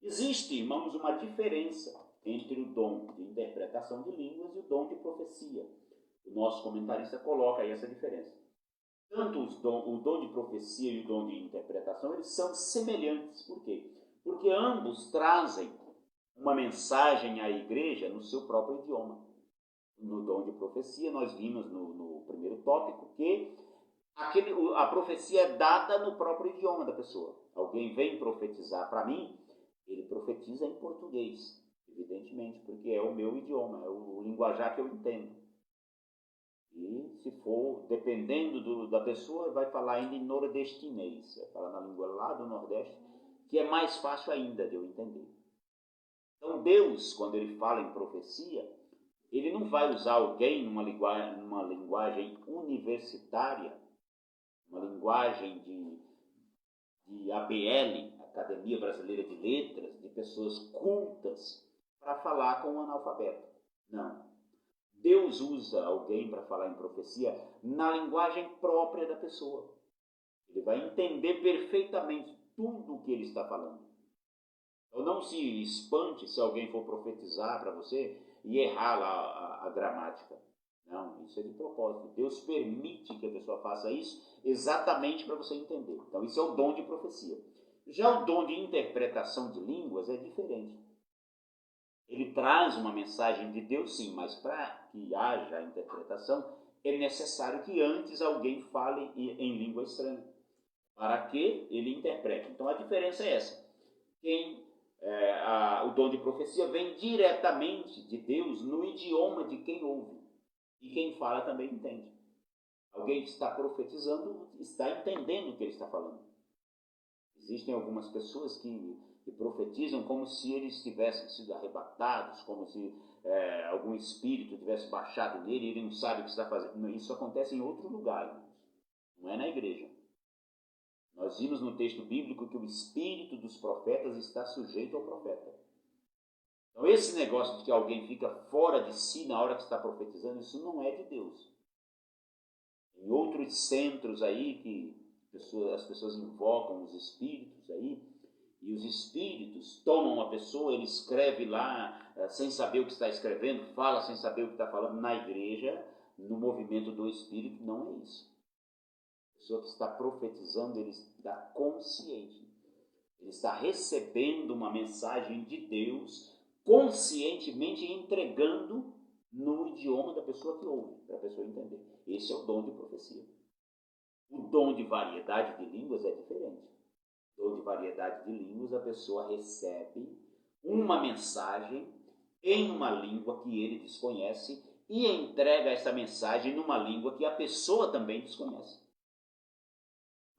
Existe, irmãos, uma diferença entre o dom de interpretação de línguas e o dom de profecia. O nosso comentarista coloca aí essa diferença. Tanto o dom de profecia e o dom de interpretação, eles são semelhantes. Por quê? Porque ambos trazem uma mensagem à igreja no seu próprio idioma. No dom de profecia, nós vimos no primeiro tópico que a profecia é dada no próprio idioma da pessoa. Alguém vem profetizar para mim, ele profetiza em português, evidentemente, porque é o meu idioma, é o linguajar que eu entendo. E se for, dependendo da pessoa, vai falar ainda em nordestinês, vai falar na língua lá do Nordeste, que é mais fácil ainda de eu entender. Então Deus, quando ele fala em profecia, ele não vai usar alguém numa linguagem universitária, uma linguagem de ABL, Academia Brasileira de Letras, de pessoas cultas, para falar com um analfabeto. Não. Deus usa alguém para falar em profecia na linguagem própria da pessoa. Ele vai entender perfeitamente tudo o que ele está falando. Então não se espante se alguém for profetizar para você e errar lá a gramática. Não, isso é de propósito. Deus permite que a pessoa faça isso exatamente para você entender. Então isso é o dom de profecia. Já o dom de interpretação de línguas é diferente. Ele traz uma mensagem de Deus, sim, mas para que haja a interpretação, é necessário que antes alguém fale em língua estranha, para que ele interprete. Então a diferença é essa. O dom de profecia vem diretamente de Deus no idioma de quem ouve. E quem fala também entende. Alguém que está profetizando está entendendo o que ele está falando. Existem algumas pessoas que profetizam como se eles tivessem sido arrebatados, como se algum espírito tivesse baixado nele e ele não sabe o que está fazendo. Isso acontece em outro lugar, irmãos. Não é na igreja. Nós vimos no texto bíblico que o espírito dos profetas está sujeito ao profeta. Então esse negócio de que alguém fica fora de si na hora que está profetizando, isso não é de Deus. Em outros centros aí que as pessoas invocam os espíritos aí, e os espíritos tomam a pessoa, ele escreve lá sem saber o que está escrevendo, fala sem saber o que está falando. Na igreja, no movimento do espírito, não é isso. A pessoa que está profetizando, ele está consciente. Ele está recebendo uma mensagem de Deus, conscientemente entregando no idioma da pessoa que ouve, para a pessoa entender. Esse é o dom de profecia. O dom de variedade de línguas é diferente. O dom de variedade de línguas, a pessoa recebe uma mensagem em uma língua que ele desconhece e entrega essa mensagem numa língua que a pessoa também desconhece.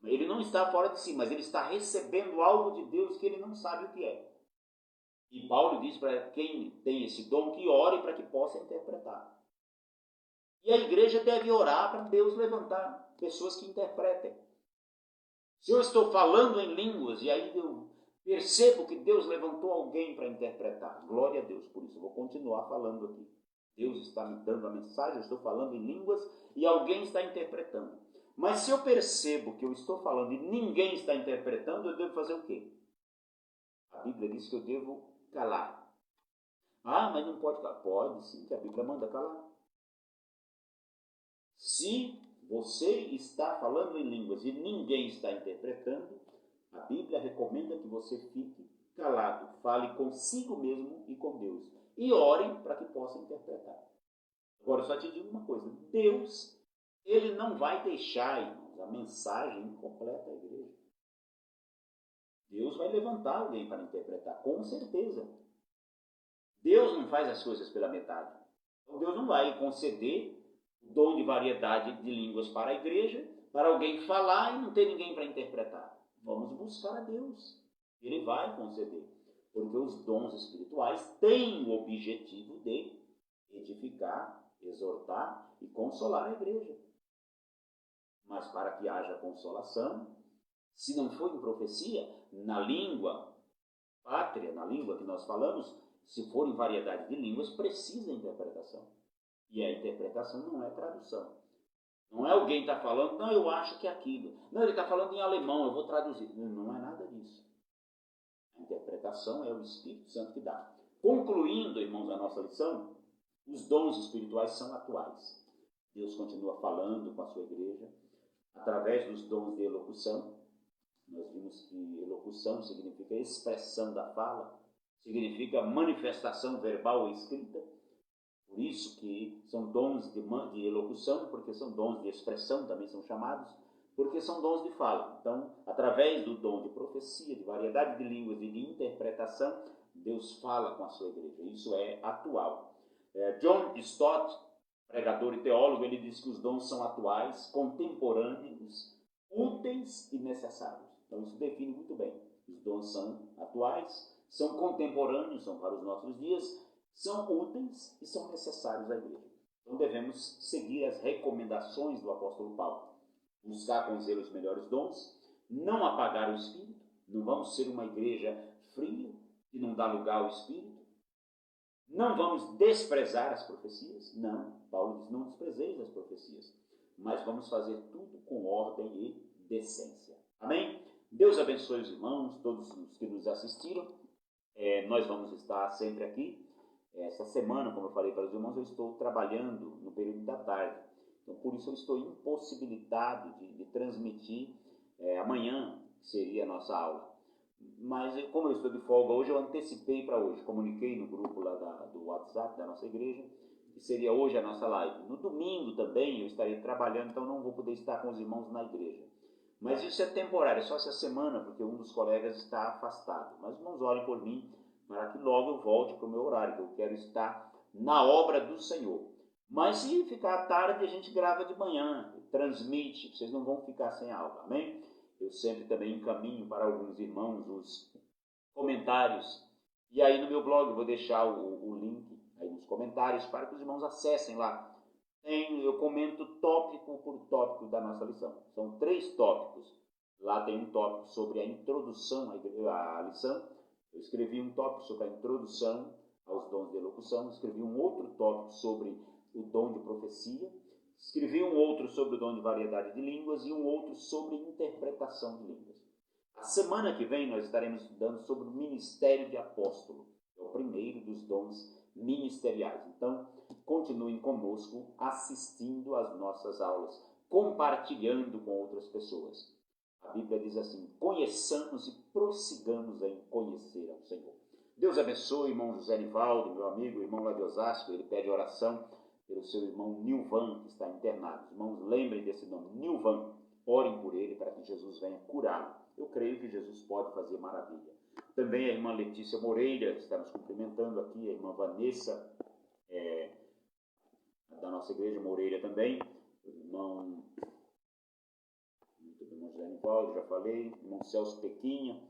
Ele não está fora de si, mas ele está recebendo algo de Deus que ele não sabe o que é. E Paulo diz para quem tem esse dom que ore para que possa interpretar. E a igreja deve orar para Deus levantar pessoas que interpretem. Se eu estou falando em línguas e aí eu percebo que Deus levantou alguém para interpretar, glória a Deus por isso, eu vou continuar falando aqui. Deus está me dando a mensagem, eu estou falando em línguas e alguém está interpretando. Mas se eu percebo que eu estou falando e ninguém está interpretando, eu devo fazer o quê? A Bíblia diz que eu devo calar. Ah, mas não pode calar. Pode sim, que a Bíblia manda calar. Se você está falando em línguas e ninguém está interpretando, a Bíblia recomenda que você fique calado, fale consigo mesmo e com Deus. E ore para que possa interpretar. Agora, eu só te digo uma coisa. Deus, Ele não vai deixar, irmãos, a mensagem incompleta à igreja. Deus vai levantar alguém para interpretar, com certeza. Deus não faz as coisas pela metade. Então, Deus não vai conceder o dom de variedade de línguas para a igreja, para alguém falar e não ter ninguém para interpretar. Vamos buscar a Deus. Ele vai conceder. Porque os dons espirituais têm o objetivo de edificar, exortar e consolar a igreja. Mas para que haja consolação, se não for em profecia, na língua pátria, na língua que nós falamos, se for em variedade de línguas, precisa interpretação. E a interpretação não é tradução. Não é alguém está falando, não, eu acho que é aquilo. Não, ele está falando em alemão, eu vou traduzir. Não é nada disso. A interpretação é o Espírito Santo que dá. Concluindo, irmãos, a nossa lição, os dons espirituais são atuais. Deus continua falando com a sua igreja através dos dons de elocução. Nós vimos que elocução significa expressão da fala, significa manifestação verbal ou escrita. Por isso que são dons de elocução, porque são dons de expressão, também são chamados, porque são dons de fala. Então, através do dom de profecia, de variedade de línguas e de interpretação, Deus fala com a sua igreja. Isso é atual. John Stott, pregador e teólogo, ele diz que os dons são atuais, contemporâneos, úteis e necessários. Então, isso define muito bem. Os dons são atuais, são contemporâneos, são para os nossos dias, são úteis e são necessários à igreja. Então, devemos seguir as recomendações do apóstolo Paulo. Buscar com zelo os melhores dons, não apagar o Espírito, não vamos ser uma igreja fria, que não dá lugar ao Espírito. Não vamos desprezar as profecias, não. Paulo diz, não desprezeis as profecias, mas vamos fazer tudo com ordem e decência. Amém? Deus abençoe os irmãos, todos os que nos assistiram. Nós vamos estar sempre aqui. Essa semana, como eu falei para os irmãos, eu estou trabalhando no período da tarde. Então, por isso eu estou impossibilitado de transmitir amanhã, que seria a nossa aula. Mas, como eu estou de folga hoje, eu antecipei para hoje. Comuniquei no grupo lá do WhatsApp da nossa igreja, que seria hoje a nossa live. No domingo também eu estarei trabalhando, então não vou poder estar com os irmãos na igreja. Mas isso é temporário, só essa semana, porque um dos colegas está afastado. Mas, irmãos, orem por mim, para que logo eu volte para o meu horário, que eu quero estar na obra do Senhor. Mas se ficar tarde, a gente grava de manhã, transmite, vocês não vão ficar sem aula, amém? Eu sempre também encaminho para alguns irmãos os comentários. E aí no meu blog eu vou deixar o link aí nos comentários para que os irmãos acessem lá. Eu comento tópico por tópico da nossa lição. São 3 tópicos. Lá tem um tópico sobre a introdução à lição. Eu escrevi um tópico sobre a introdução aos dons de elocução. Escrevi um outro tópico sobre o dom de profecia. Escrevi um outro sobre o dom de variedade de línguas e um outro sobre interpretação de línguas. A semana que vem nós estaremos estudando sobre o ministério de apóstolo. É o primeiro dos dons ministeriais. Então, continuem conosco assistindo às nossas aulas, compartilhando com outras pessoas. A Bíblia diz assim, conheçamos e prossigamos em conhecer ao Senhor. Deus abençoe o irmão José Nivaldo, meu amigo, irmão lá de Osasco. Ele pede oração pelo seu irmão Nilvan, que está internado. Os irmãos, lembrem desse nome, Nilvan. Orem por ele para que Jesus venha curá-lo. Eu creio que Jesus pode fazer maravilha. Também a irmã Letícia Moreira, que está nos cumprimentando aqui, a irmã Vanessa, da nossa igreja Moreira também, o irmão José Nivaldo, já falei, o irmão Celso Pequinha,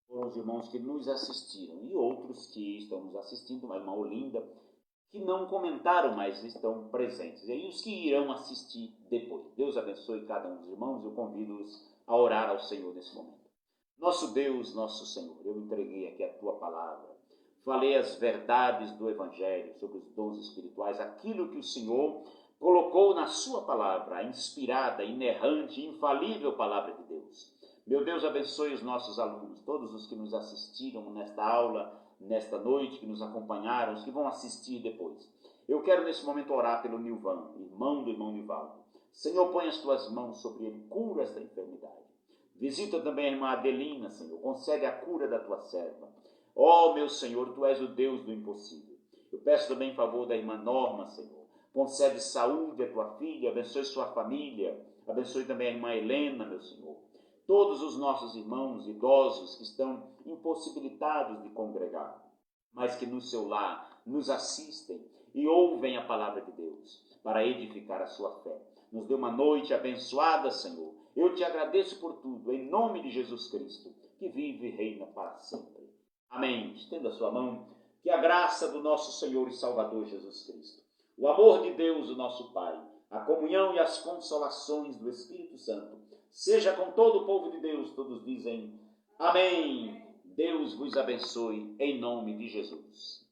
foram os irmãos que nos assistiram, e outros que estão nos assistindo, a irmã Olinda, que não comentaram, mas estão presentes, e os que irão assistir depois. Deus abençoe cada um dos irmãos, eu convido-os a orar ao Senhor nesse momento. Nosso Deus, nosso Senhor, eu entreguei aqui a Tua palavra, falei as verdades do Evangelho sobre os dons espirituais, aquilo que o Senhor colocou na Sua palavra, a inspirada, inerrante, infalível palavra de Deus. Meu Deus, abençoe os nossos alunos, todos os que nos assistiram nesta aula, nesta noite, que nos acompanharam, os que vão assistir depois. Eu quero nesse momento orar pelo Nilvan, irmão do irmão Nivaldo. Senhor, põe as Tuas mãos sobre ele, cura esta enfermidade. Visita também a irmã Adelina, Senhor, concede a cura da Tua serva. Ó, meu Senhor, Tu és o Deus do impossível. Eu peço também em favor da irmã Norma, Senhor. Concede saúde à Tua filha, abençoe sua família, abençoe também a irmã Helena, meu Senhor. Todos os nossos irmãos idosos que estão impossibilitados de congregar, mas que no seu lar nos assistem e ouvem a palavra de Deus para edificar a sua fé. Nos dê uma noite abençoada, Senhor. Eu Te agradeço por tudo, em nome de Jesus Cristo, que vive e reina para sempre. Amém. Estenda a sua mão, que a graça do nosso Senhor e Salvador Jesus Cristo, o amor de Deus, o nosso Pai, a comunhão e as consolações do Espírito Santo, seja com todo o povo de Deus. Todos dizem amém. Deus vos abençoe em nome de Jesus.